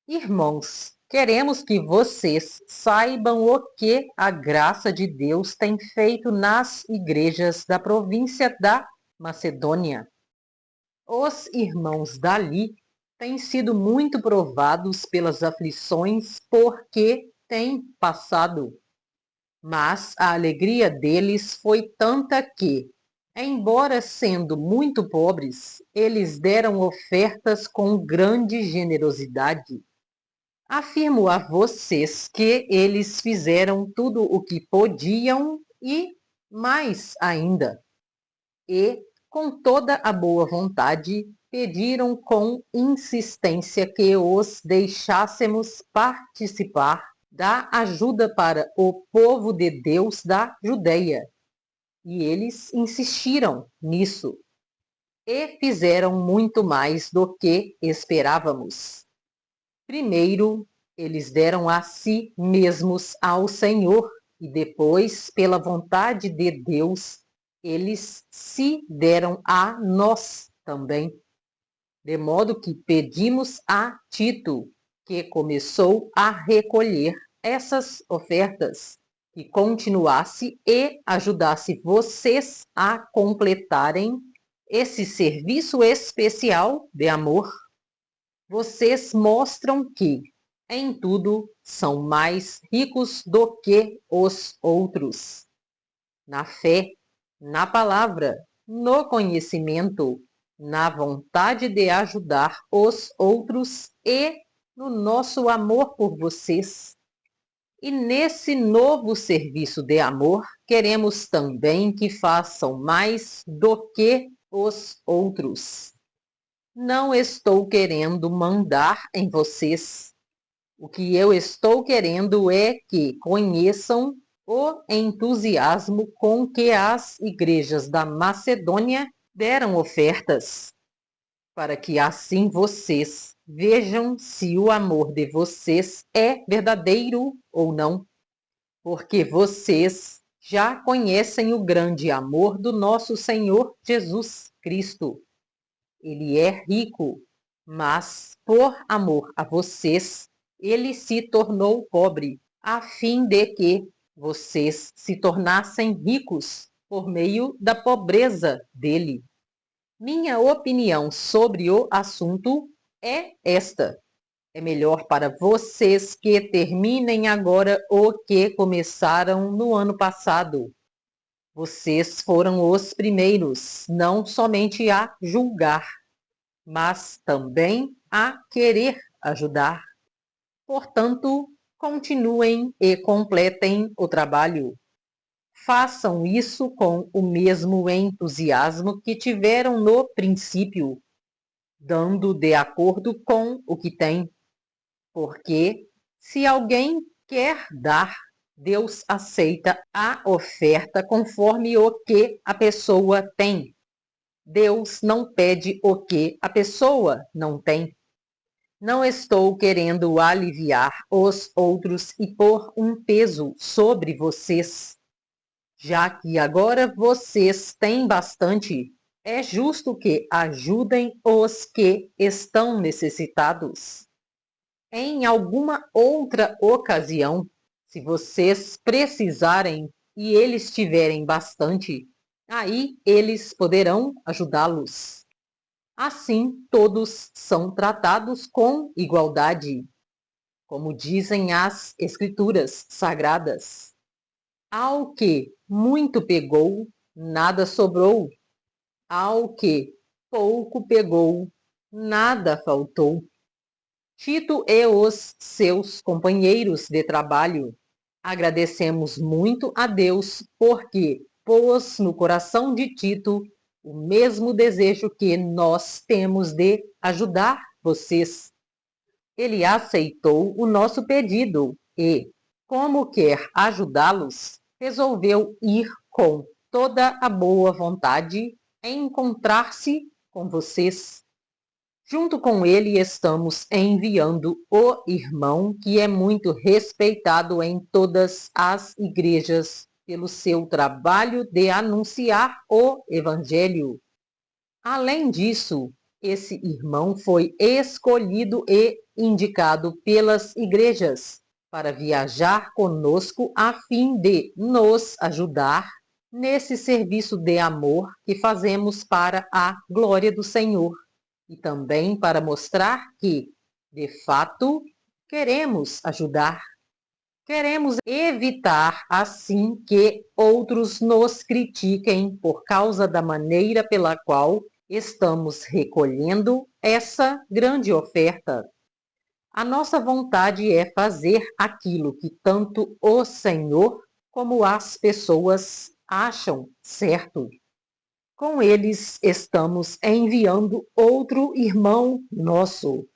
Irmãos, queremos que vocês saibam o que a graça de Deus tem feito nas igrejas da província da Macedônia. Os irmãos dali têm sido muito provados pelas aflições porque têm passado. Mas a alegria deles foi tanta que, embora sendo muito pobres, eles deram ofertas com grande generosidade. Afirmo a vocês que eles fizeram tudo o que podiam e mais ainda. E, com toda a boa vontade, pediram com insistência que os deixássemos participar da ajuda para o povo de Deus da Judeia. E eles insistiram nisso. E fizeram muito mais do que esperávamos. Primeiro, eles deram a si mesmos ao Senhor, e depois, pela vontade de Deus, eles se deram a nós também. De modo que pedimos a Tito, que começou a recolher essas ofertas, que continuasse e ajudasse vocês a completarem esse serviço especial de amor. Vocês mostram que, em tudo, são mais ricos do que os outros. Na fé, na palavra, no conhecimento, na vontade de ajudar os outros e no nosso amor por vocês. E nesse novo serviço de amor, queremos também que façam mais do que os outros. Não estou querendo mandar em vocês. O que eu estou querendo é que conheçam o entusiasmo com que as igrejas da Macedônia deram ofertas, para que assim vocês vejam se o amor de vocês é verdadeiro ou não, porque vocês já conhecem o grande amor do nosso Senhor Jesus Cristo. Ele é rico, mas por amor a vocês, ele se tornou pobre, a fim de que vocês se tornassem ricos por meio da pobreza dele. Minha opinião sobre o assunto é esta: é melhor para vocês que terminem agora o que começaram no ano passado. Vocês foram os primeiros, não somente a julgar, mas também a querer ajudar. Portanto, continuem e completem o trabalho. Façam isso com o mesmo entusiasmo que tiveram no princípio, dando de acordo com o que têm. Porque se alguém quer dar, Deus aceita a oferta conforme o que a pessoa tem. Deus não pede o que a pessoa não tem. Não estou querendo aliviar os outros e pôr um peso sobre vocês. Já que agora vocês têm bastante, é justo que ajudem os que estão necessitados. Em alguma outra ocasião, se vocês precisarem e eles tiverem bastante, aí eles poderão ajudá-los. Assim, todos são tratados com igualdade, como dizem as Escrituras Sagradas. Ao que muito pegou, nada sobrou. Ao que pouco pegou, nada faltou. Tito e os seus companheiros de trabalho, agradecemos muito a Deus porque pôs no coração de Tito o mesmo desejo que nós temos de ajudar vocês. Ele aceitou o nosso pedido e, como quer ajudá-los, resolveu ir com toda a boa vontade em encontrar-se com vocês. Junto com ele estamos enviando o irmão que é muito respeitado em todas as igrejas pelo seu trabalho de anunciar o evangelho. Além disso, esse irmão foi escolhido e indicado pelas igrejas para viajar conosco a fim de nos ajudar nesse serviço de amor que fazemos para a glória do Senhor e também para mostrar que, de fato, queremos ajudar. Queremos evitar, assim, que outros nos critiquem por causa da maneira pela qual estamos recolhendo essa grande oferta. A nossa vontade é fazer aquilo que tanto o Senhor como as pessoas acham certo. Com eles estamos enviando outro irmão nosso.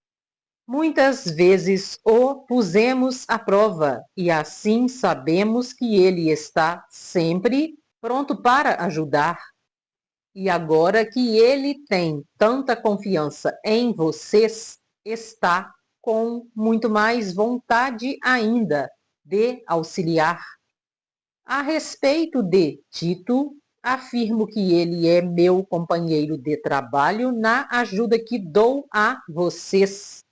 Muitas vezes o pusemos à prova e assim sabemos que ele está sempre pronto para ajudar. E agora que ele tem tanta confiança em vocês, está com muito mais vontade ainda de auxiliar. A respeito de Tito, afirmo que ele é meu companheiro de trabalho na ajuda que dou a vocês.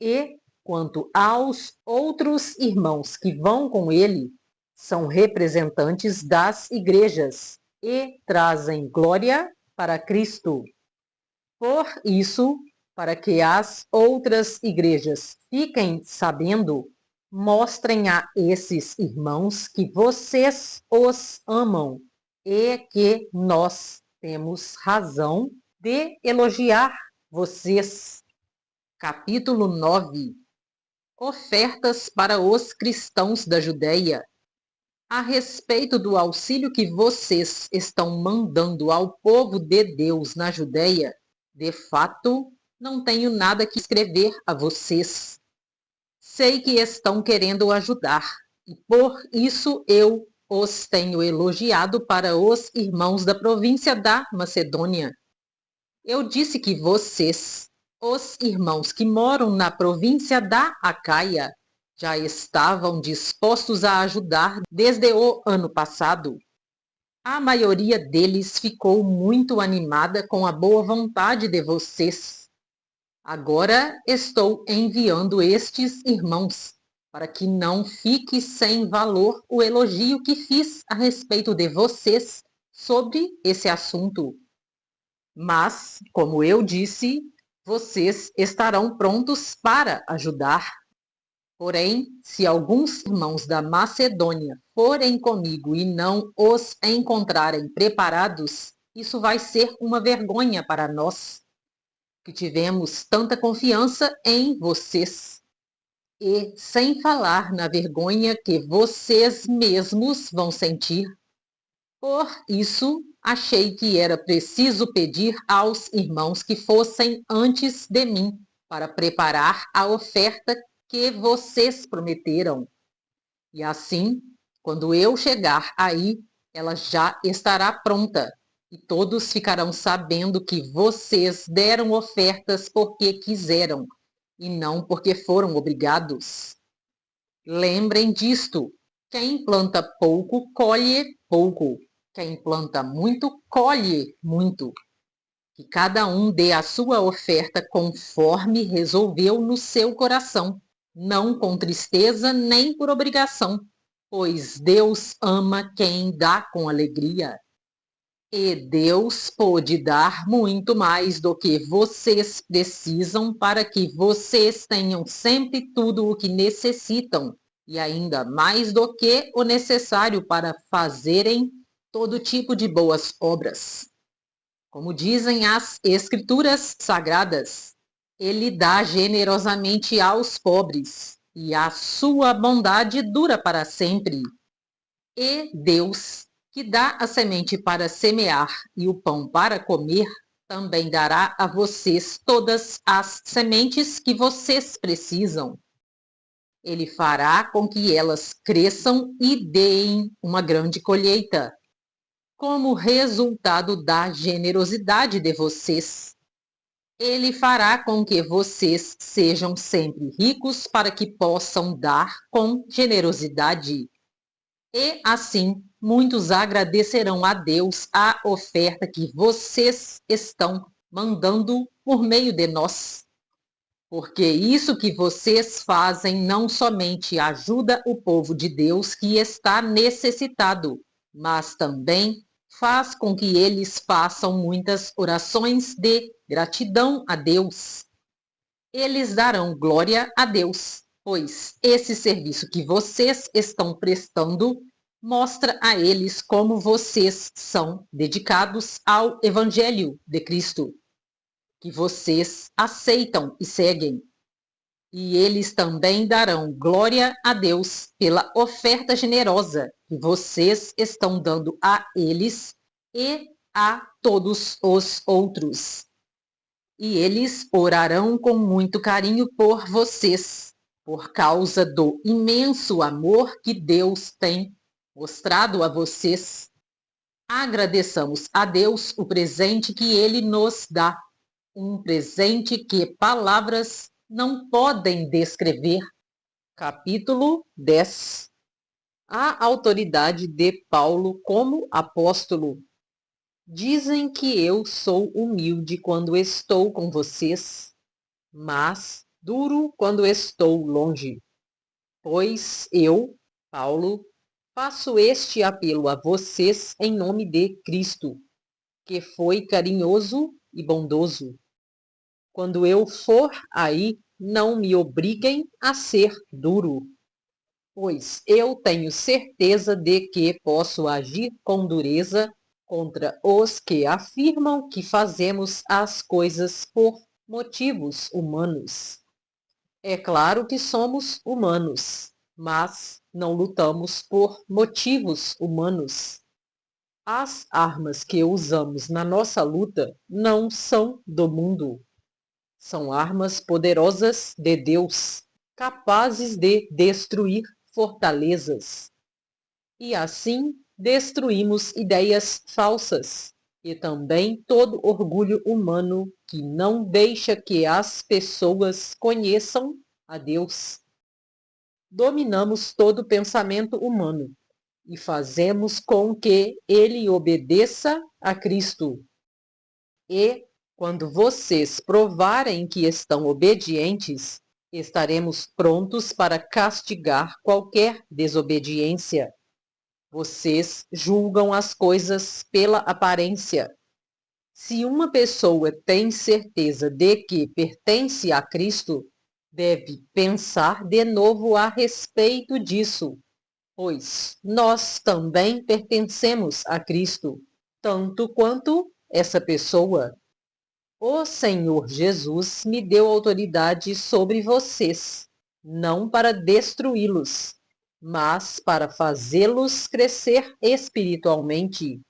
E, quanto aos outros irmãos que vão com ele, são representantes das igrejas e trazem glória para Cristo. Por isso, para que as outras igrejas fiquem sabendo, mostrem a esses irmãos que vocês os amam e que nós temos razão de elogiar vocês. Capítulo 9. Ofertas para os cristãos da Judéia. A respeito do auxílio que vocês estão mandando ao povo de Deus na Judéia, de fato, não tenho nada que escrever a vocês. Sei que estão querendo ajudar, e por isso eu os tenho elogiado para os irmãos da província da Macedônia. Eu disse que vocês, os irmãos que moram na província da Acaia, já estavam dispostos a ajudar desde o ano passado. A maioria deles ficou muito animada com a boa vontade de vocês. Agora estou enviando estes irmãos para que não fique sem valor o elogio que fiz a respeito de vocês sobre esse assunto. Mas, como eu disse, vocês estarão prontos para ajudar. Porém, se alguns irmãos da Macedônia forem comigo e não os encontrarem preparados, isso vai ser uma vergonha para nós, que tivemos tanta confiança em vocês. E sem falar na vergonha que vocês mesmos vão sentir. Por isso, achei que era preciso pedir aos irmãos que fossem antes de mim, para preparar a oferta que vocês prometeram. E assim, quando eu chegar aí, ela já estará pronta, e todos ficarão sabendo que vocês deram ofertas porque quiseram, e não porque foram obrigados. Lembrem disto: quem planta pouco, colhe pouco. Quem planta muito, colhe muito. Que cada um dê a sua oferta conforme resolveu no seu coração, não com tristeza nem por obrigação, pois Deus ama quem dá com alegria. E Deus pode dar muito mais do que vocês precisam para que vocês tenham sempre tudo o que necessitam, e ainda mais do que o necessário para fazerem todo tipo de boas obras. Como dizem as Escrituras Sagradas, Ele dá generosamente aos pobres, e a sua bondade dura para sempre. E Deus, que dá a semente para semear e o pão para comer, também dará a vocês todas as sementes que vocês precisam. Ele fará com que elas cresçam e deem uma grande colheita, como resultado da generosidade de vocês. Ele fará com que vocês sejam sempre ricos para que possam dar com generosidade. E assim, muitos agradecerão a Deus a oferta que vocês estão mandando por meio de nós. Porque isso que vocês fazem não somente ajuda o povo de Deus que está necessitado, mas também faz com que eles façam muitas orações de gratidão a Deus. Eles darão glória a Deus, pois esse serviço que vocês estão prestando mostra a eles como vocês são dedicados ao Evangelho de Cristo, que vocês aceitam e seguem. E eles também darão glória a Deus pela oferta generosa que vocês estão dando a eles e a todos os outros. E eles orarão com muito carinho por vocês, por causa do imenso amor que Deus tem mostrado a vocês. Agradeçamos a Deus o presente que Ele nos dá, um presente que palavras não podem descrever. Capítulo 10. A autoridade de Paulo como apóstolo. Dizem que eu sou humilde quando estou com vocês, mas duro quando estou longe. Pois eu, Paulo, faço este apelo a vocês em nome de Cristo, que foi carinhoso e bondoso. Quando eu for aí, não me obriguem a ser duro, pois eu tenho certeza de que posso agir com dureza contra os que afirmam que fazemos as coisas por motivos humanos. É claro que somos humanos, mas não lutamos por motivos humanos. As armas que usamos na nossa luta não são do mundo. São armas poderosas de Deus, capazes de destruir fortalezas. E assim destruímos ideias falsas e também todo orgulho humano que não deixa que as pessoas conheçam a Deus. Dominamos todo pensamento humano e fazemos com que ele obedeça a Cristo. E, quando vocês provarem que estão obedientes, estaremos prontos para castigar qualquer desobediência. Vocês julgam as coisas pela aparência. Se uma pessoa tem certeza de que pertence a Cristo, deve pensar de novo a respeito disso, pois nós também pertencemos a Cristo, tanto quanto essa pessoa. O Senhor Jesus me deu autoridade sobre vocês, não para destruí-los, mas para fazê-los crescer espiritualmente.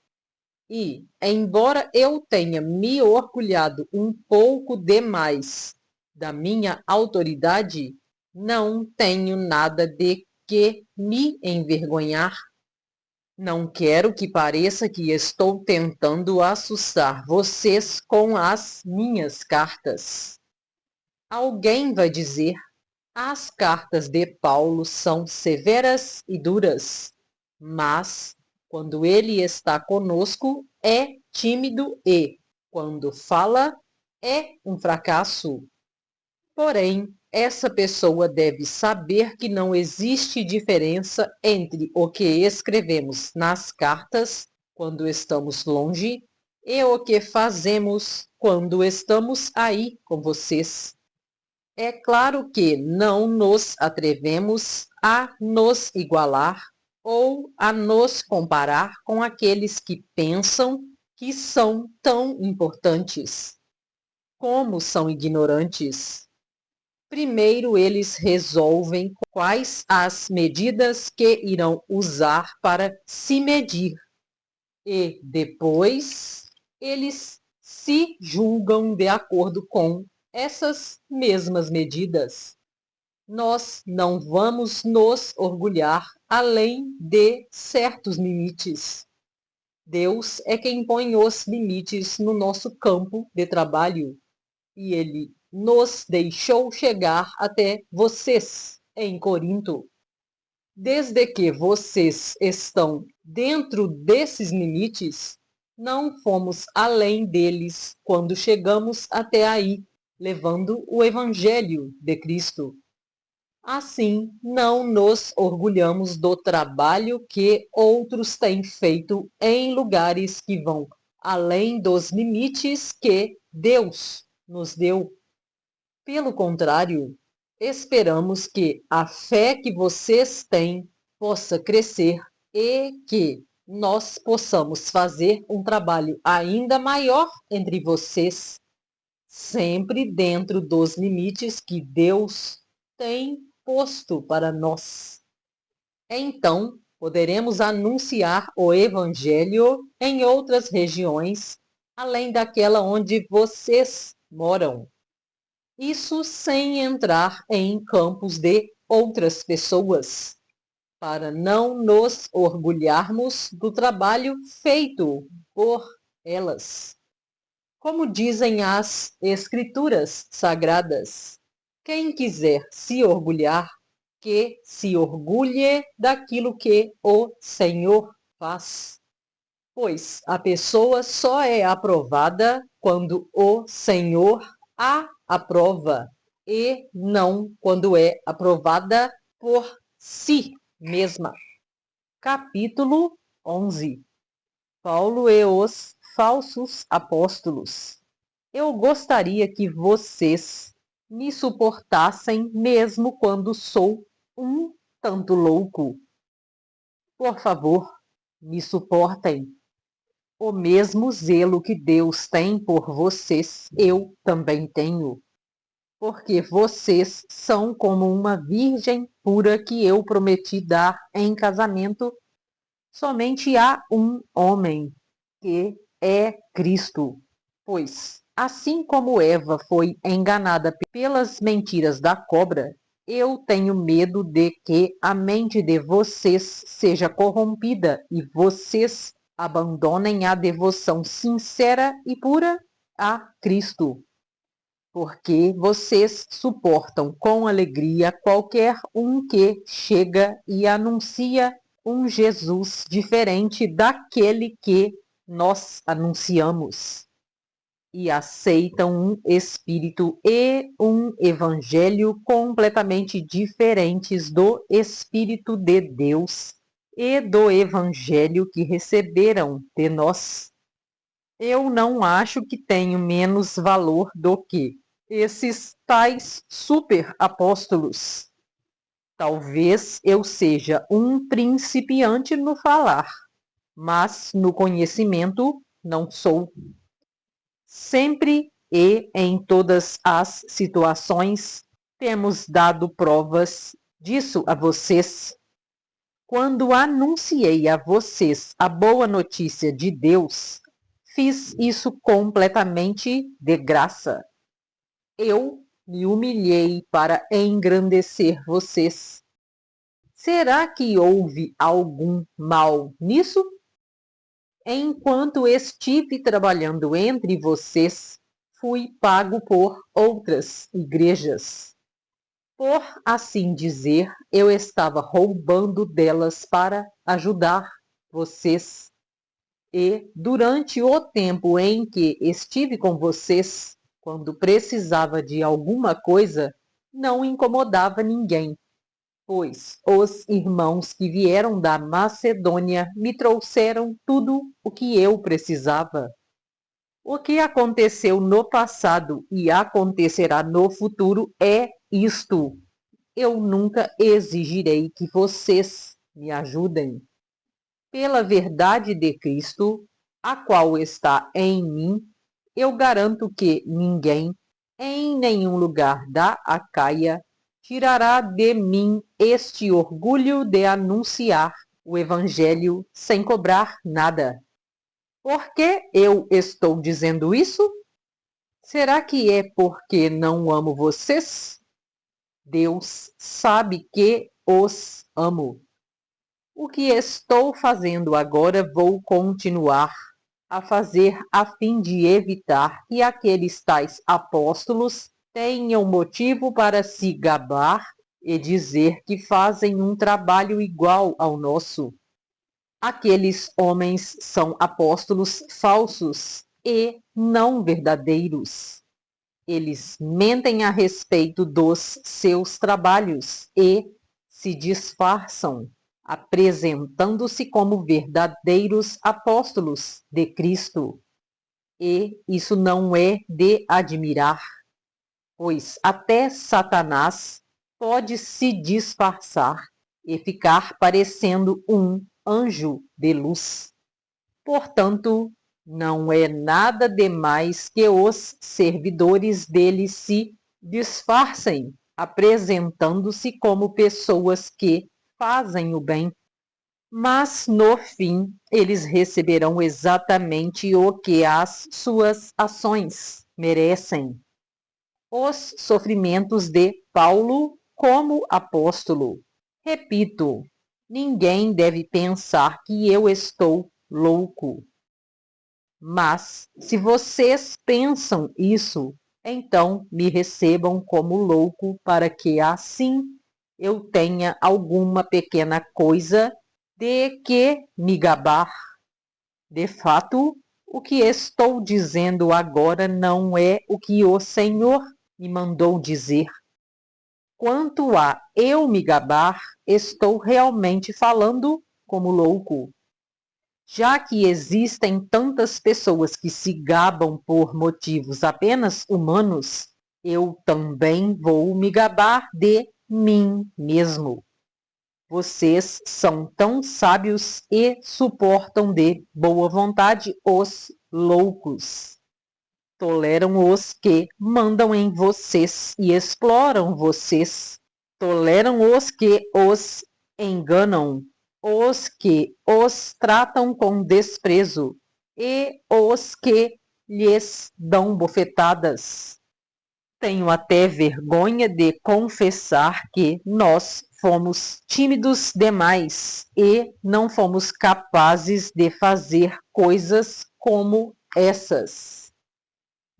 E, embora eu tenha me orgulhado um pouco demais da minha autoridade, não tenho nada de que me envergonhar. Não quero que pareça que estou tentando assustar vocês com as minhas cartas. Alguém vai dizer: as cartas de Paulo são severas e duras, mas quando ele está conosco é tímido e, quando fala, é um fracasso. Porém, essa pessoa deve saber que não existe diferença entre o que escrevemos nas cartas quando estamos longe e o que fazemos quando estamos aí com vocês. É claro que não nos atrevemos a nos igualar ou a nos comparar com aqueles que pensam que são tão importantes. Como são ignorantes! Primeiro eles resolvem quais as medidas que irão usar para se medir e depois eles se julgam de acordo com essas mesmas medidas. Nós não vamos nos orgulhar além de certos limites. Deus é quem põe os limites no nosso campo de trabalho e ele nos deixou chegar até vocês em Corinto. Desde que vocês estão dentro desses limites, não fomos além deles quando chegamos até aí, levando o Evangelho de Cristo. Assim, não nos orgulhamos do trabalho que outros têm feito em lugares que vão além dos limites que Deus nos deu. Pelo contrário, esperamos que a fé que vocês têm possa crescer e que nós possamos fazer um trabalho ainda maior entre vocês, sempre dentro dos limites que Deus tem posto para nós. Então, poderemos anunciar o Evangelho em outras regiões, além daquela onde vocês moram. Isso sem entrar em campos de outras pessoas, para não nos orgulharmos do trabalho feito por elas. Como dizem as Escrituras Sagradas, quem quiser se orgulhar, que se orgulhe daquilo que o Senhor faz. Pois a pessoa só é aprovada quando o Senhor a aprova e não quando é aprovada por si mesma. Capítulo 11. Paulo e os falsos apóstolos. Eu gostaria que vocês me suportassem mesmo quando sou um tanto louco. Por favor, me suportem. O mesmo zelo que Deus tem por vocês, eu também tenho. porque vocês são como uma virgem pura que eu prometi dar em casamento somente a um homem, que é Cristo. Pois, assim como Eva foi enganada pelas mentiras da cobra, eu tenho medo de que a mente de vocês seja corrompida e vocês abandonem a devoção sincera e pura a Cristo, porque vocês suportam com alegria qualquer um que chega e anuncia um Jesus diferente daquele que nós anunciamos, e aceitam um espírito e um evangelho completamente diferentes do Espírito de Deus e do evangelho que receberam de nós. Eu não acho que tenho menos valor do que esses tais super apóstolos. Talvez eu seja um principiante no falar, mas no conhecimento não sou. Sempre e em todas as situações temos dado provas disso a vocês. Quando anunciei a vocês a boa notícia de Deus, fiz isso completamente de graça. Eu me humilhei para engrandecer vocês. Será que houve algum mal nisso? Enquanto estive trabalhando entre vocês, fui pago por outras igrejas. Por assim dizer, eu estava roubando delas para ajudar vocês. E, durante o tempo em que estive com vocês, quando precisava de alguma coisa, não incomodava ninguém, pois os irmãos que vieram da Macedônia me trouxeram tudo o que eu precisava. O que aconteceu no passado e acontecerá no futuro é isto: eu nunca exigirei que vocês me ajudem. Pela verdade de Cristo, a qual está em mim, eu garanto que ninguém, em nenhum lugar da Acaia, tirará de mim este orgulho de anunciar o Evangelho sem cobrar nada. Por que eu estou dizendo isso? Será que é porque não amo vocês? Deus sabe que os amo. O que estou fazendo agora vou continuar a fazer a fim de evitar que aqueles tais apóstolos tenham motivo para se gabar e dizer que fazem um trabalho igual ao nosso. Aqueles homens são apóstolos falsos e não verdadeiros. Eles mentem a respeito dos seus trabalhos e se disfarçam, apresentando-se como verdadeiros apóstolos de Cristo. E isso não é de admirar, pois até Satanás pode se disfarçar e ficar parecendo um anjo de luz. Portanto, não é nada demais que os servidores dele se disfarcem, apresentando-se como pessoas que fazem o bem. Mas, no fim, eles receberão exatamente o que as suas ações merecem. Os sofrimentos de Paulo como apóstolo. Repito, ninguém deve pensar que eu estou louco. Mas, se vocês pensam isso, então me recebam como louco, para que assim eu tenha alguma pequena coisa de que me gabar. De fato, o que estou dizendo agora não é o que o Senhor me mandou dizer. Quanto a eu me gabar, estou realmente falando como louco. Já que existem tantas pessoas que se gabam por motivos apenas humanos, eu também vou me gabar de mim mesmo. Vocês são tão sábios e suportam de boa vontade os loucos. Toleram os que mandam em vocês e exploram vocês. Toleram os que os enganam, os que os tratam com desprezo e os que lhes dão bofetadas. Tenho até vergonha de confessar que nós fomos tímidos demais e não fomos capazes de fazer coisas como essas.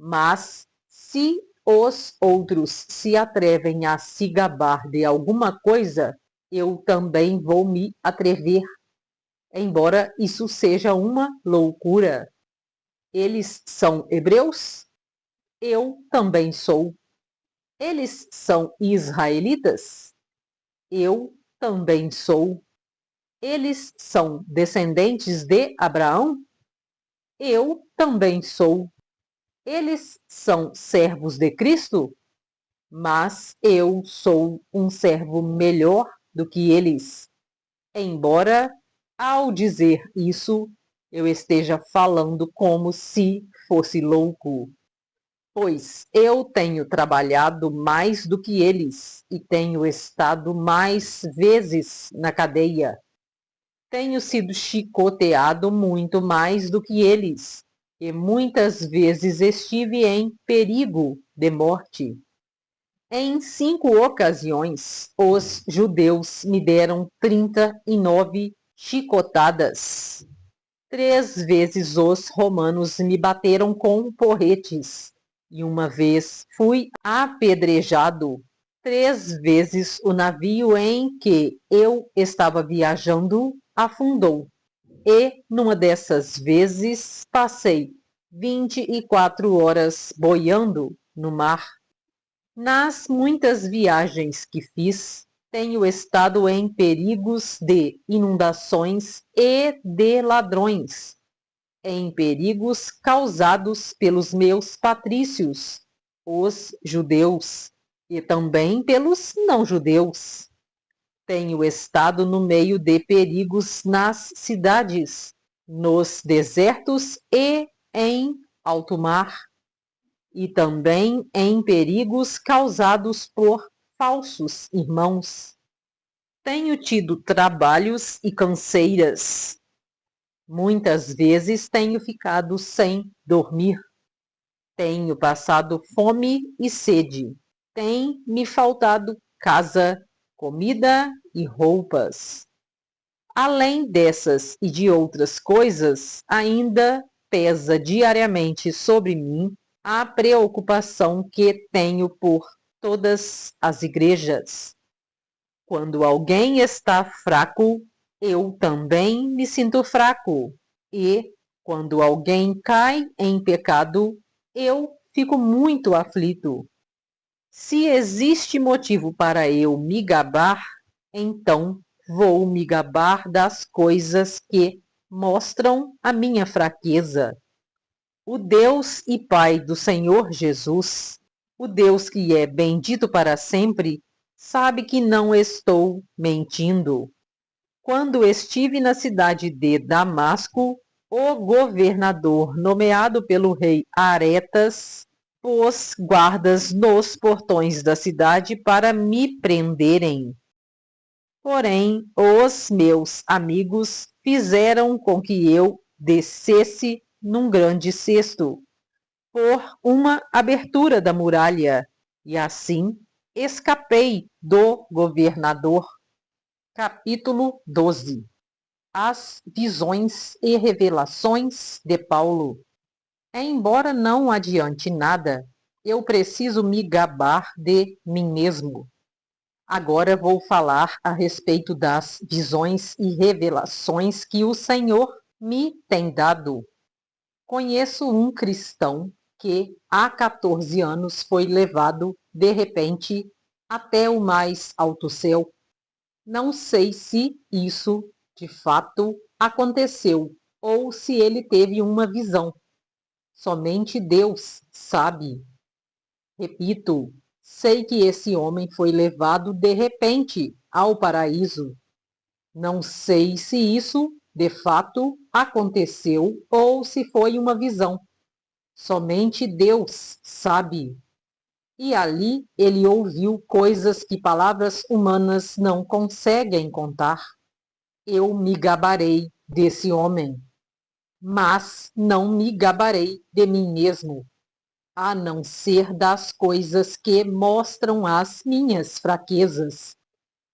Mas, se os outros se atrevem a se gabar de alguma coisa, eu também vou me atrever, embora isso seja uma loucura. Eles são hebreus? Eu também sou. Eles são israelitas? Eu também sou. Eles são descendentes de Abraão? Eu também sou. Eles são servos de Cristo? Mas eu sou um servo melhor do que eles. Embora, ao dizer isso, eu esteja falando como se fosse louco. Pois eu tenho trabalhado mais do que eles e tenho estado mais vezes na cadeia. Tenho sido chicoteado muito mais do que eles e muitas vezes estive em perigo de morte. Em 5 ocasiões, os judeus me deram 39 chicotadas. 3 vezes os romanos me bateram com porretes, e uma vez fui apedrejado. 3 vezes o navio em que eu estava viajando afundou, e numa dessas vezes passei 24 horas boiando no mar. Nas muitas viagens que fiz, tenho estado em perigos de inundações e de ladrões, em perigos causados pelos meus patrícios, os judeus, e também pelos não-judeus. Tenho estado no meio de perigos nas cidades, nos desertos e em alto mar, e também em perigos causados por falsos irmãos. Tenho tido trabalhos e canseiras. Muitas vezes tenho ficado sem dormir. Tenho passado fome e sede. Tem me faltado casa, comida e roupas. Além dessas e de outras coisas, ainda pesa diariamente sobre mim a preocupação que tenho por todas as igrejas. Quando alguém está fraco, eu também me sinto fraco. E, quando alguém cai em pecado, eu fico muito aflito. Se existe motivo para eu me gabar, então vou me gabar das coisas que mostram a minha fraqueza. O Deus e Pai do Senhor Jesus, o Deus que é bendito para sempre, sabe que não estou mentindo. Quando estive na cidade de Damasco, o governador nomeado pelo rei Aretas pôs guardas nos portões da cidade para me prenderem. Porém, os meus amigos fizeram com que eu descesse num grande cesto por uma abertura da muralha, e assim escapei do governador. Capítulo 12. As visões e revelações de Paulo. Embora não adiante nada, eu preciso me gabar de mim mesmo. Agora vou falar a respeito das visões e revelações que o Senhor me tem dado. Conheço um cristão que há 14 anos foi levado, de repente, até o mais alto céu. Não sei se isso, de fato, aconteceu ou se ele teve uma visão. Somente Deus sabe. Repito, sei que esse homem foi levado de repente ao paraíso. Não sei se isso, de fato, aconteceu ou se foi uma visão. Somente Deus sabe. E ali ele ouviu coisas que palavras humanas não conseguem contar. Eu me gabarei desse homem, mas não me gabarei de mim mesmo, a não ser das coisas que mostram as minhas fraquezas.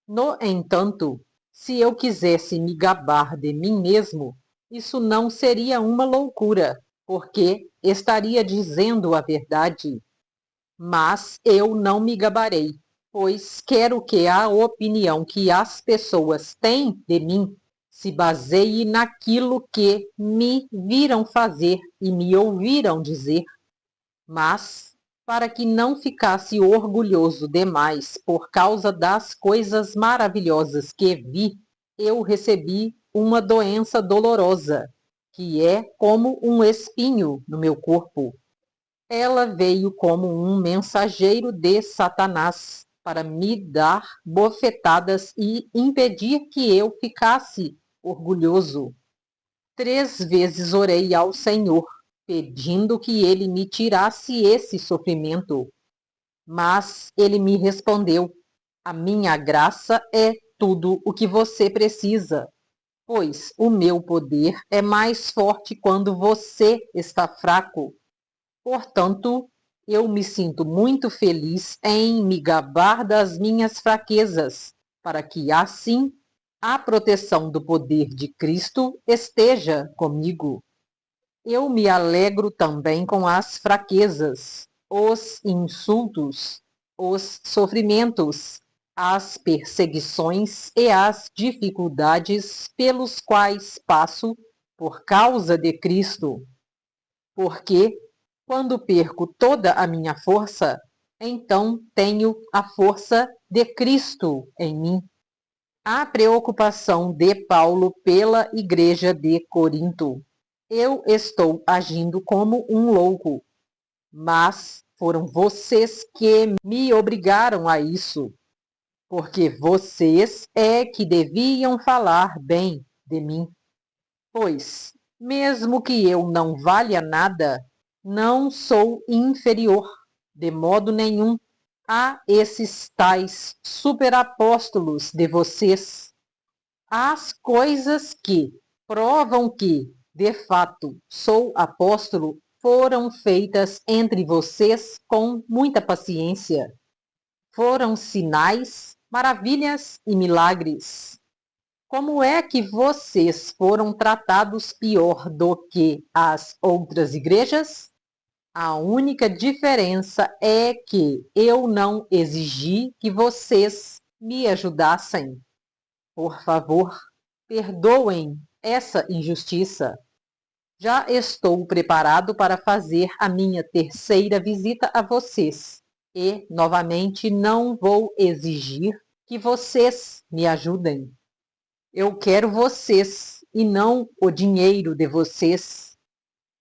No entanto, se eu quisesse me gabar de mim mesmo, isso não seria uma loucura, porque estaria dizendo a verdade. Mas eu não me gabarei, pois quero que a opinião que as pessoas têm de mim se baseie naquilo que me viram fazer e me ouviram dizer. Mas, para que não ficasse orgulhoso demais por causa das coisas maravilhosas que vi, eu recebi uma doença dolorosa, que é como um espinho no meu corpo. Ela veio como um mensageiro de Satanás para me dar bofetadas e impedir que eu ficasse orgulhoso. 3 vezes orei ao Senhor, pedindo que ele me tirasse esse sofrimento. Mas ele me respondeu: a minha graça é tudo o que você precisa, pois o meu poder é mais forte quando você está fraco. Portanto, eu me sinto muito feliz em me gabar das minhas fraquezas, para que assim a proteção do poder de Cristo esteja comigo. Eu me alegro também com as fraquezas, os insultos, os sofrimentos, as perseguições e as dificuldades pelos quais passo por causa de Cristo, porque quando perco toda a minha força, então tenho a força de Cristo em mim. A preocupação de Paulo pela igreja de Corinto. Eu estou agindo como um louco, mas foram vocês que me obrigaram a isso, porque vocês é que deviam falar bem de mim. Pois, mesmo que eu não valha nada, não sou inferior, de modo nenhum, a esses tais superapóstolos de vocês. As coisas que provam que, de fato, sou apóstolo foram feitas entre vocês com muita paciência. Foram sinais, maravilhas e milagres. Como é que vocês foram tratados pior do que as outras igrejas? A única diferença é que eu não exigi que vocês me ajudassem. Por favor, perdoem essa injustiça. Já estou preparado para fazer a minha terceira visita a vocês e, novamente, não vou exigir que vocês me ajudem. Eu quero vocês e não o dinheiro de vocês.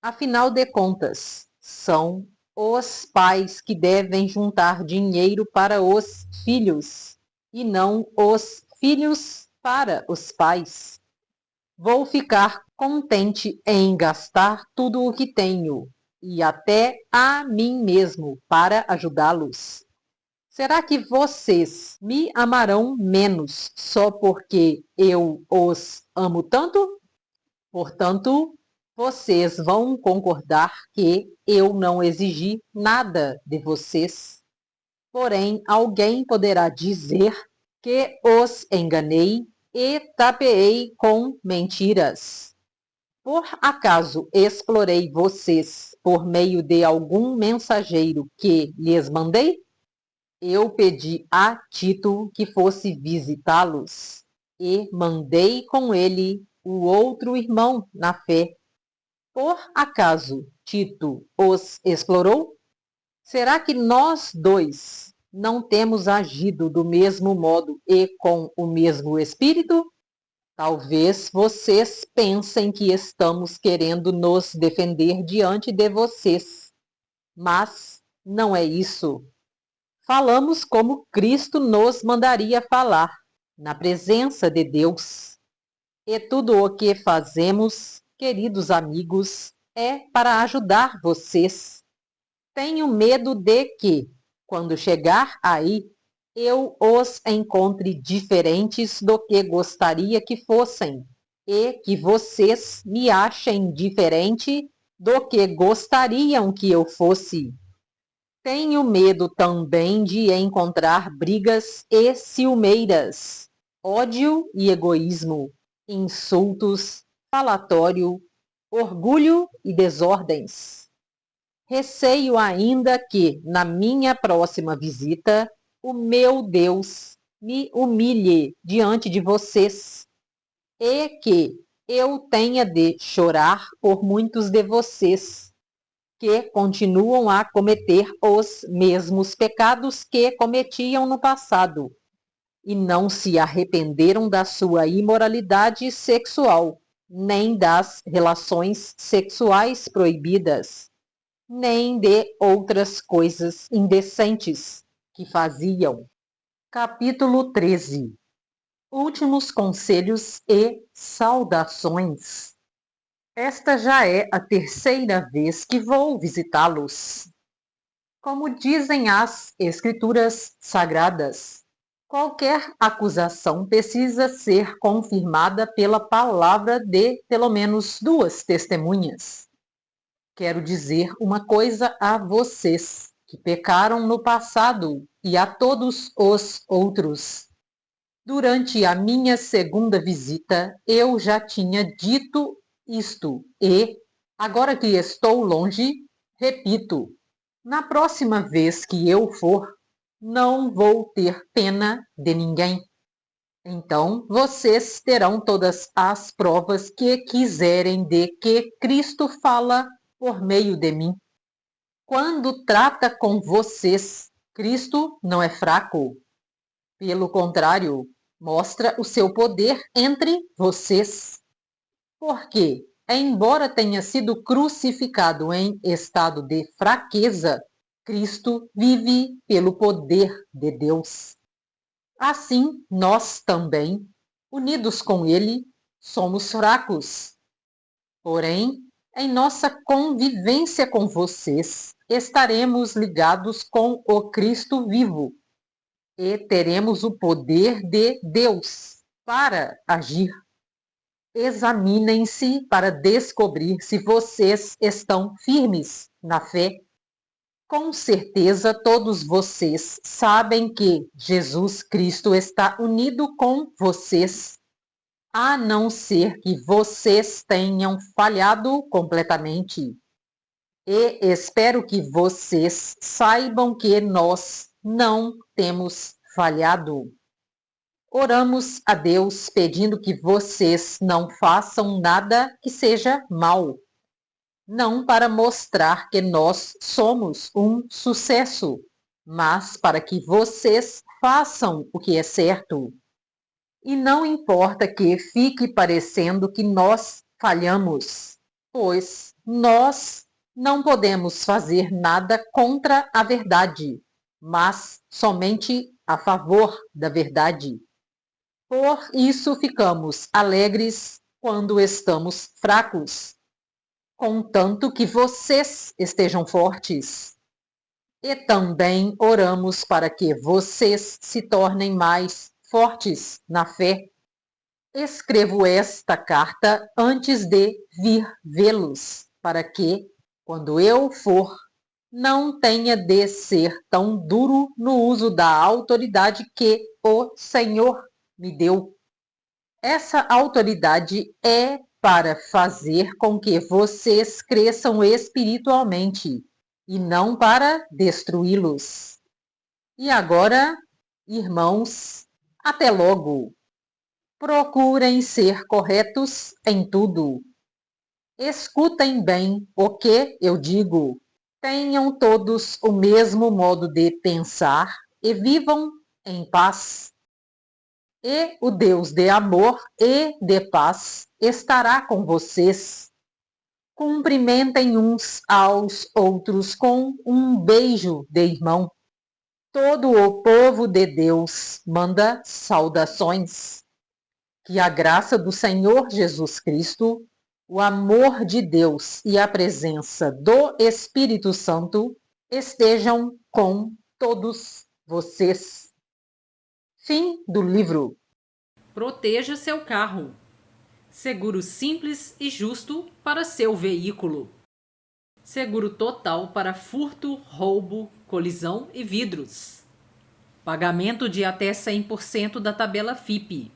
Afinal de contas, são os pais que devem juntar dinheiro para os filhos e não os filhos para os pais. Vou ficar contente em gastar tudo o que tenho e até a mim mesmo para ajudá-los. Será que vocês me amarão menos só porque eu os amo tanto? Portanto, vocês vão concordar que eu não exigi nada de vocês. Porém, alguém poderá dizer que os enganei e tapeei com mentiras. Por acaso explorei vocês por meio de algum mensageiro que lhes mandei? Eu pedi a Tito que fosse visitá-los e mandei com ele o outro irmão na fé. Por acaso Tito os explorou? Será que nós dois não temos agido do mesmo modo e com o mesmo espírito? Talvez vocês pensem que estamos querendo nos defender diante de vocês, mas não é isso. Falamos como Cristo nos mandaria falar, na presença de Deus. E tudo o que fazemos, queridos amigos, é para ajudar vocês. Tenho medo de que, quando chegar aí, eu os encontre diferentes do que gostaria que fossem, e que vocês me achem diferente do que gostariam que eu fosse. Tenho medo também de encontrar brigas e ciumeiras, ódio e egoísmo, insultos, falatório, orgulho e desordens. Receio ainda que, na minha próxima visita, o meu Deus me humilhe diante de vocês e que eu tenha de chorar por muitos de vocês que continuam a cometer os mesmos pecados que cometiam no passado e não se arrependeram da sua imoralidade sexual, nem das relações sexuais proibidas, nem de outras coisas indecentes que faziam. Capítulo 13. Últimos conselhos e saudações. Esta já é a terceira vez que vou visitá-los. Como dizem as Escrituras Sagradas, qualquer acusação precisa ser confirmada pela palavra de pelo menos 2 testemunhas. Quero dizer uma coisa a vocês que pecaram no passado e a todos os outros. Durante a minha segunda visita, eu já tinha dito isto e, agora que estou longe, repito: na próxima vez que eu for, não vou ter pena de ninguém. Então, vocês terão todas as provas que quiserem de que Cristo fala por meio de mim. Quando trata com vocês, Cristo não é fraco. Pelo contrário, mostra o seu poder entre vocês. Porque, embora tenha sido crucificado em estado de fraqueza, Cristo vive pelo poder de Deus. Assim, nós também, unidos com Ele, somos fracos. Porém, em nossa convivência com vocês, estaremos ligados com o Cristo vivo e teremos o poder de Deus para agir. Examinem-se para descobrir se vocês estão firmes na fé. Com certeza todos vocês sabem que Jesus Cristo está unido com vocês, a não ser que vocês tenham falhado completamente. E espero que vocês saibam que nós não temos falhado. Oramos a Deus pedindo que vocês não façam nada que seja mal, não para mostrar que nós somos um sucesso, mas para que vocês façam o que é certo. E não importa que fique parecendo que nós falhamos, pois nós não podemos fazer nada contra a verdade, mas somente a favor da verdade. Por isso ficamos alegres quando estamos fracos, contanto que vocês estejam fortes. E também oramos para que vocês se tornem mais fortes na fé. Escrevo esta carta antes de vir vê-los, para que, quando eu for, não tenha de ser tão duro no uso da autoridade que o Senhor me deu. Essa autoridade é para fazer com que vocês cresçam espiritualmente e não para destruí-los. E agora, irmãos, até logo. Procurem ser corretos em tudo. Escutem bem o que eu digo. Tenham todos o mesmo modo de pensar e vivam em paz. E o Deus de amor e de paz estará com vocês. Cumprimentem uns aos outros com um beijo de irmão. Todo o povo de Deus manda saudações. Que a graça do Senhor Jesus Cristo, O amor de Deus e a presença do Espírito Santo estejam com todos vocês. Fim do livro. Proteja seu carro. Seguro simples e justo para seu veículo. Seguro total para furto, roubo, colisão e vidros. Pagamento de até 100% da tabela FIPE.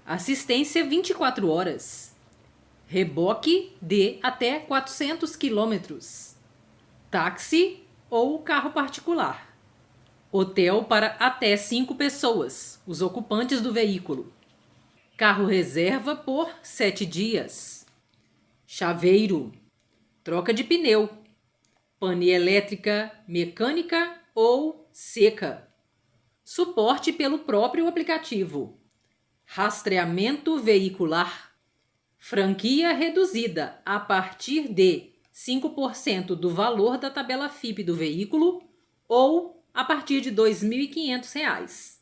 Assistência 24 horas. Reboque de até 400 km. Táxi ou carro particular. Hotel para até 5 pessoas, os ocupantes do veículo. Carro reserva por 7 dias. Chaveiro. Troca de pneu. Pane elétrica, mecânica ou seca. Suporte pelo próprio aplicativo. Rastreamento veicular. Franquia reduzida a partir de 5% do valor da tabela FIPE do veículo ou a partir de R$ 2.500.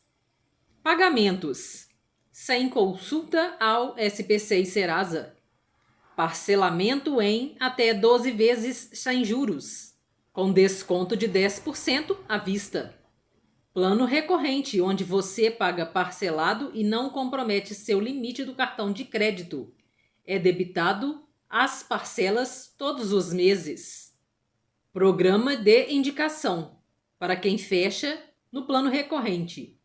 Pagamentos. Sem consulta ao SPC e Serasa. Parcelamento em até 12 vezes sem juros, com desconto de 10% à vista. Plano recorrente, onde você paga parcelado e não compromete seu limite do cartão de crédito. É debitado as parcelas todos os meses. Programa de indicação, para quem fecha no plano recorrente.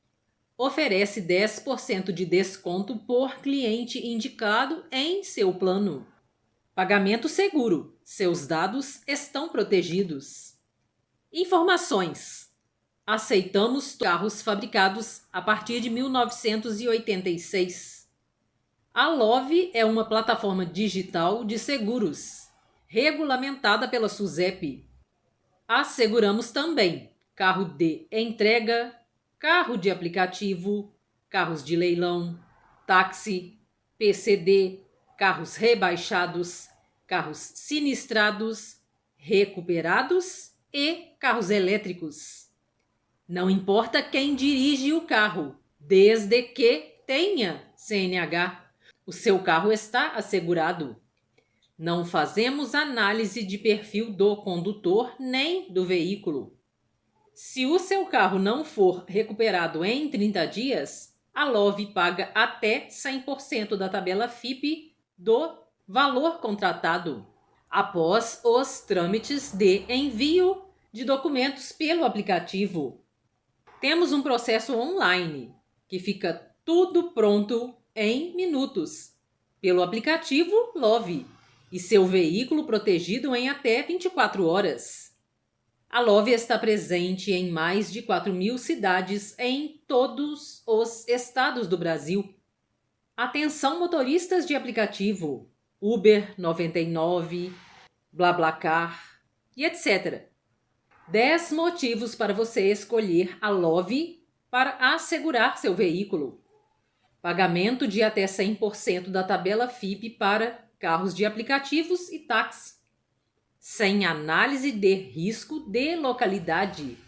Oferece 10% de desconto por cliente indicado em seu plano. Pagamento seguro. Seus dados estão protegidos. Informações. Aceitamos carros fabricados a partir de 1986. A Love é uma plataforma digital de seguros, regulamentada pela SUSEP. Asseguramos também carro de entrega, carro de aplicativo, carros de leilão, táxi, PCD, carros rebaixados, carros sinistrados, recuperados e carros elétricos. Não importa quem dirige o carro, desde que tenha CNH, o seu carro está assegurado. Não fazemos análise de perfil do condutor nem do veículo. Se o seu carro não for recuperado em 30 dias, a Love paga até 100% da tabela FIPE do valor contratado, após os trâmites de envio de documentos pelo aplicativo. Temos um processo online, que fica tudo pronto em minutos, pelo aplicativo Love, e seu veículo protegido em até 24 horas. A Love está presente em mais de 4.000 cidades em todos os estados do Brasil. Atenção motoristas de aplicativo, Uber 99, BlaBlaCar e etc. 10 motivos para você escolher a Love para assegurar seu veículo. Pagamento de até 100% da tabela FIPE para carros de aplicativos e táxi. Sem análise de risco de localidade.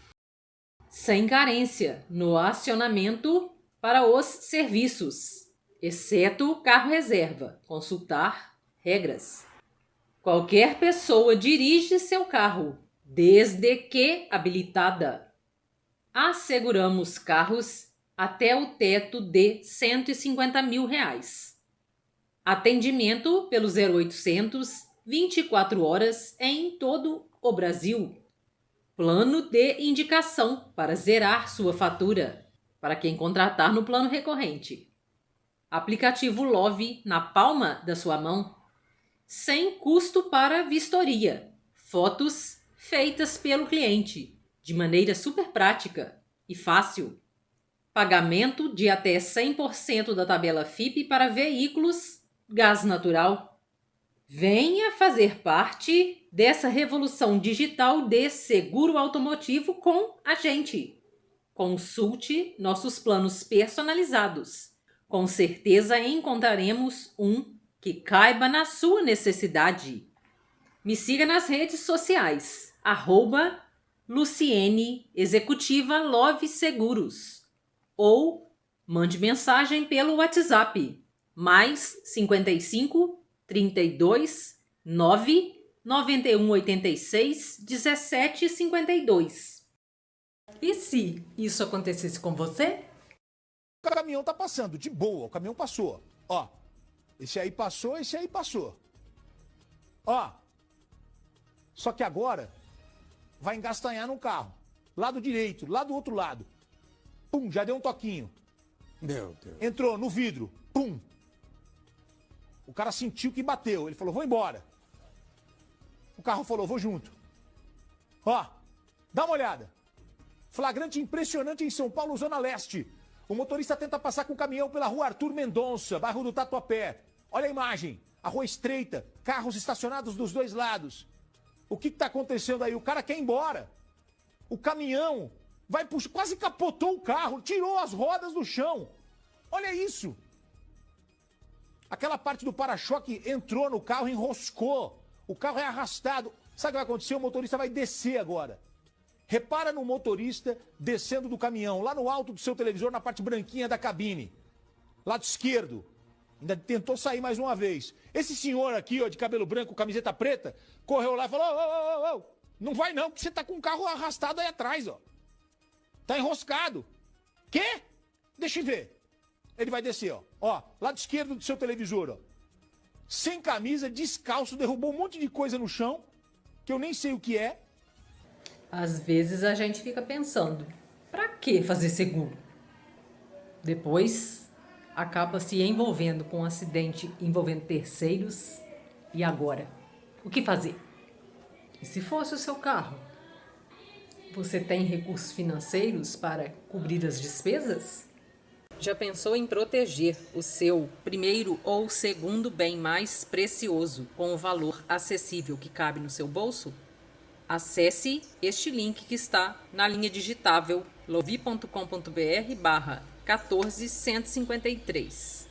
Sem carência no acionamento para os serviços, exceto carro reserva. Consultar regras. Qualquer pessoa dirige seu carro, desde que habilitada. Asseguramos carros até o teto de R$ 150 mil. Atendimento pelo 0800 24 horas em todo o Brasil. Plano de indicação para zerar sua fatura, para quem contratar no plano recorrente. Aplicativo Love na palma da sua mão. Sem custo para vistoria. Fotos feitas pelo cliente, de maneira super prática e fácil. Pagamento de até 100% da tabela FIPE para veículos gás natural. Venha fazer parte dessa revolução digital de seguro automotivo com a gente. Consulte nossos planos personalizados. Com certeza encontraremos um que caiba na sua necessidade. Me siga nas redes sociais, @Luciene Executiva Love Seguros, ou mande mensagem pelo WhatsApp, +55 32 99186 1752. E se isso acontecesse com você? O caminhão tá passando, de boa, o caminhão passou. Ó, esse aí passou, esse aí passou. Ó, só que agora vai engastanhar no carro. Lado direito, lá do outro lado. Pum, já deu um toquinho. Meu Deus. Entrou no vidro, pum. O cara sentiu que bateu, ele falou, vou embora. O carro falou, vou junto. Ó, dá uma olhada. Flagrante impressionante em São Paulo, Zona Leste. O motorista tenta passar com o caminhão pela rua Arthur Mendonça, bairro do Tatuapé. Olha a imagem, a rua estreita, carros estacionados dos dois lados. O que está acontecendo aí? O cara quer ir embora. O caminhão vai puxar, quase capotou o carro, tirou as rodas do chão. Olha isso. Aquela parte do para-choque entrou no carro, enroscou. O carro é arrastado. Sabe o que vai acontecer? O motorista vai descer agora. Repara no motorista descendo do caminhão, lá no alto do seu televisor, na parte branquinha da cabine. Lado esquerdo. Ainda tentou sair mais uma vez. Esse senhor aqui, ó, de cabelo branco, camiseta preta, correu lá e falou, ô, não vai não, porque você tá com o carro arrastado aí atrás, ó. Tá enroscado. Quê? Deixa eu ver. Ele vai descer, ó. Ó, lado esquerdo do seu televisor, ó. Sem camisa, descalço, derrubou um monte de coisa no chão, que eu nem sei o que é. Às vezes a gente fica pensando, pra que fazer seguro? Depois acaba se envolvendo com um acidente envolvendo terceiros. E agora? O que fazer? E se fosse o seu carro? Você tem recursos financeiros para cobrir as despesas? Já pensou em proteger o seu primeiro ou segundo bem mais precioso com o valor acessível que cabe no seu bolso? Acesse este link que está na linha digitável lovi.com.br/14153.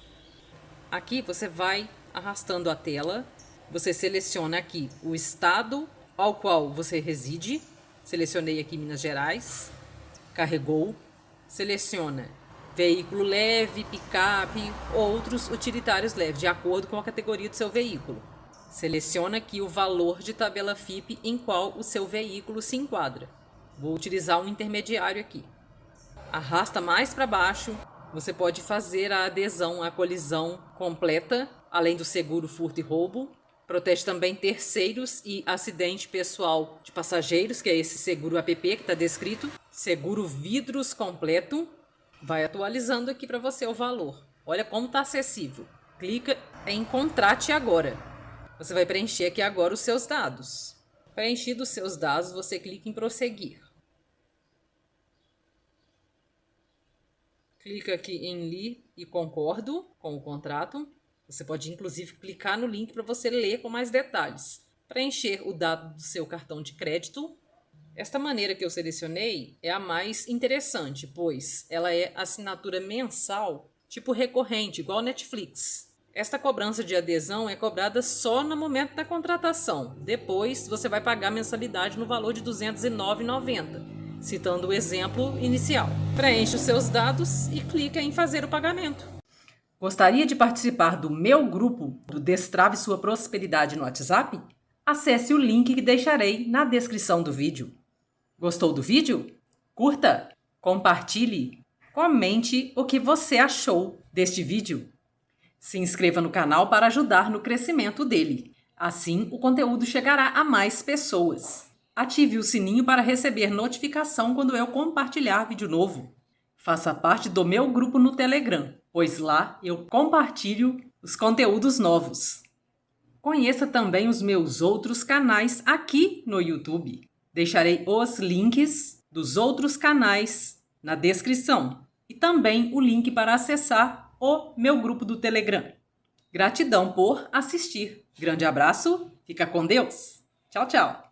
Aqui você vai arrastando a tela, você seleciona aqui o estado ao qual você reside, selecionei aqui Minas Gerais, carregou, seleciona veículo leve, picape, outros utilitários leves, de acordo com a categoria do seu veículo. Seleciona aqui o valor de tabela FIPE em qual o seu veículo se enquadra. Vou utilizar um intermediário aqui. Arrasta mais para baixo, você pode fazer a adesão à colisão completa, além do seguro furto e roubo. Protege também terceiros e acidente pessoal de passageiros, que é esse seguro APP que está descrito. Seguro vidros completo. Vai atualizando aqui para você o valor. Olha como está acessível. Clica em Contrate agora. Você vai preencher aqui agora os seus dados. Preenchidos os seus dados, você clica em Prosseguir. Clica aqui em Li e concordo com o contrato. Você pode inclusive clicar no link para você ler com mais detalhes. Preencher o dado do seu cartão de crédito. Esta maneira que eu selecionei é a mais interessante, pois ela é assinatura mensal, tipo recorrente, igual Netflix. Esta cobrança de adesão é cobrada só no momento da contratação. Depois, você vai pagar a mensalidade no valor de R$ 209,90, citando o exemplo inicial. Preencha os seus dados e clica em fazer o pagamento. Gostaria de participar do meu grupo do Destrave Sua Prosperidade no WhatsApp? Acesse o link que deixarei na descrição do vídeo. Gostou do vídeo? Curta, compartilhe, comente o que você achou deste vídeo. Se inscreva no canal para ajudar no crescimento dele. Assim, o conteúdo chegará a mais pessoas. Ative o sininho para receber notificação quando eu compartilhar vídeo novo. Faça parte do meu grupo no Telegram, pois lá eu compartilho os conteúdos novos. Conheça também os meus outros canais aqui no YouTube. Deixarei os links dos outros canais na descrição e também o link para acessar o meu grupo do Telegram. Gratidão por assistir. Grande abraço, fica com Deus. Tchau, tchau.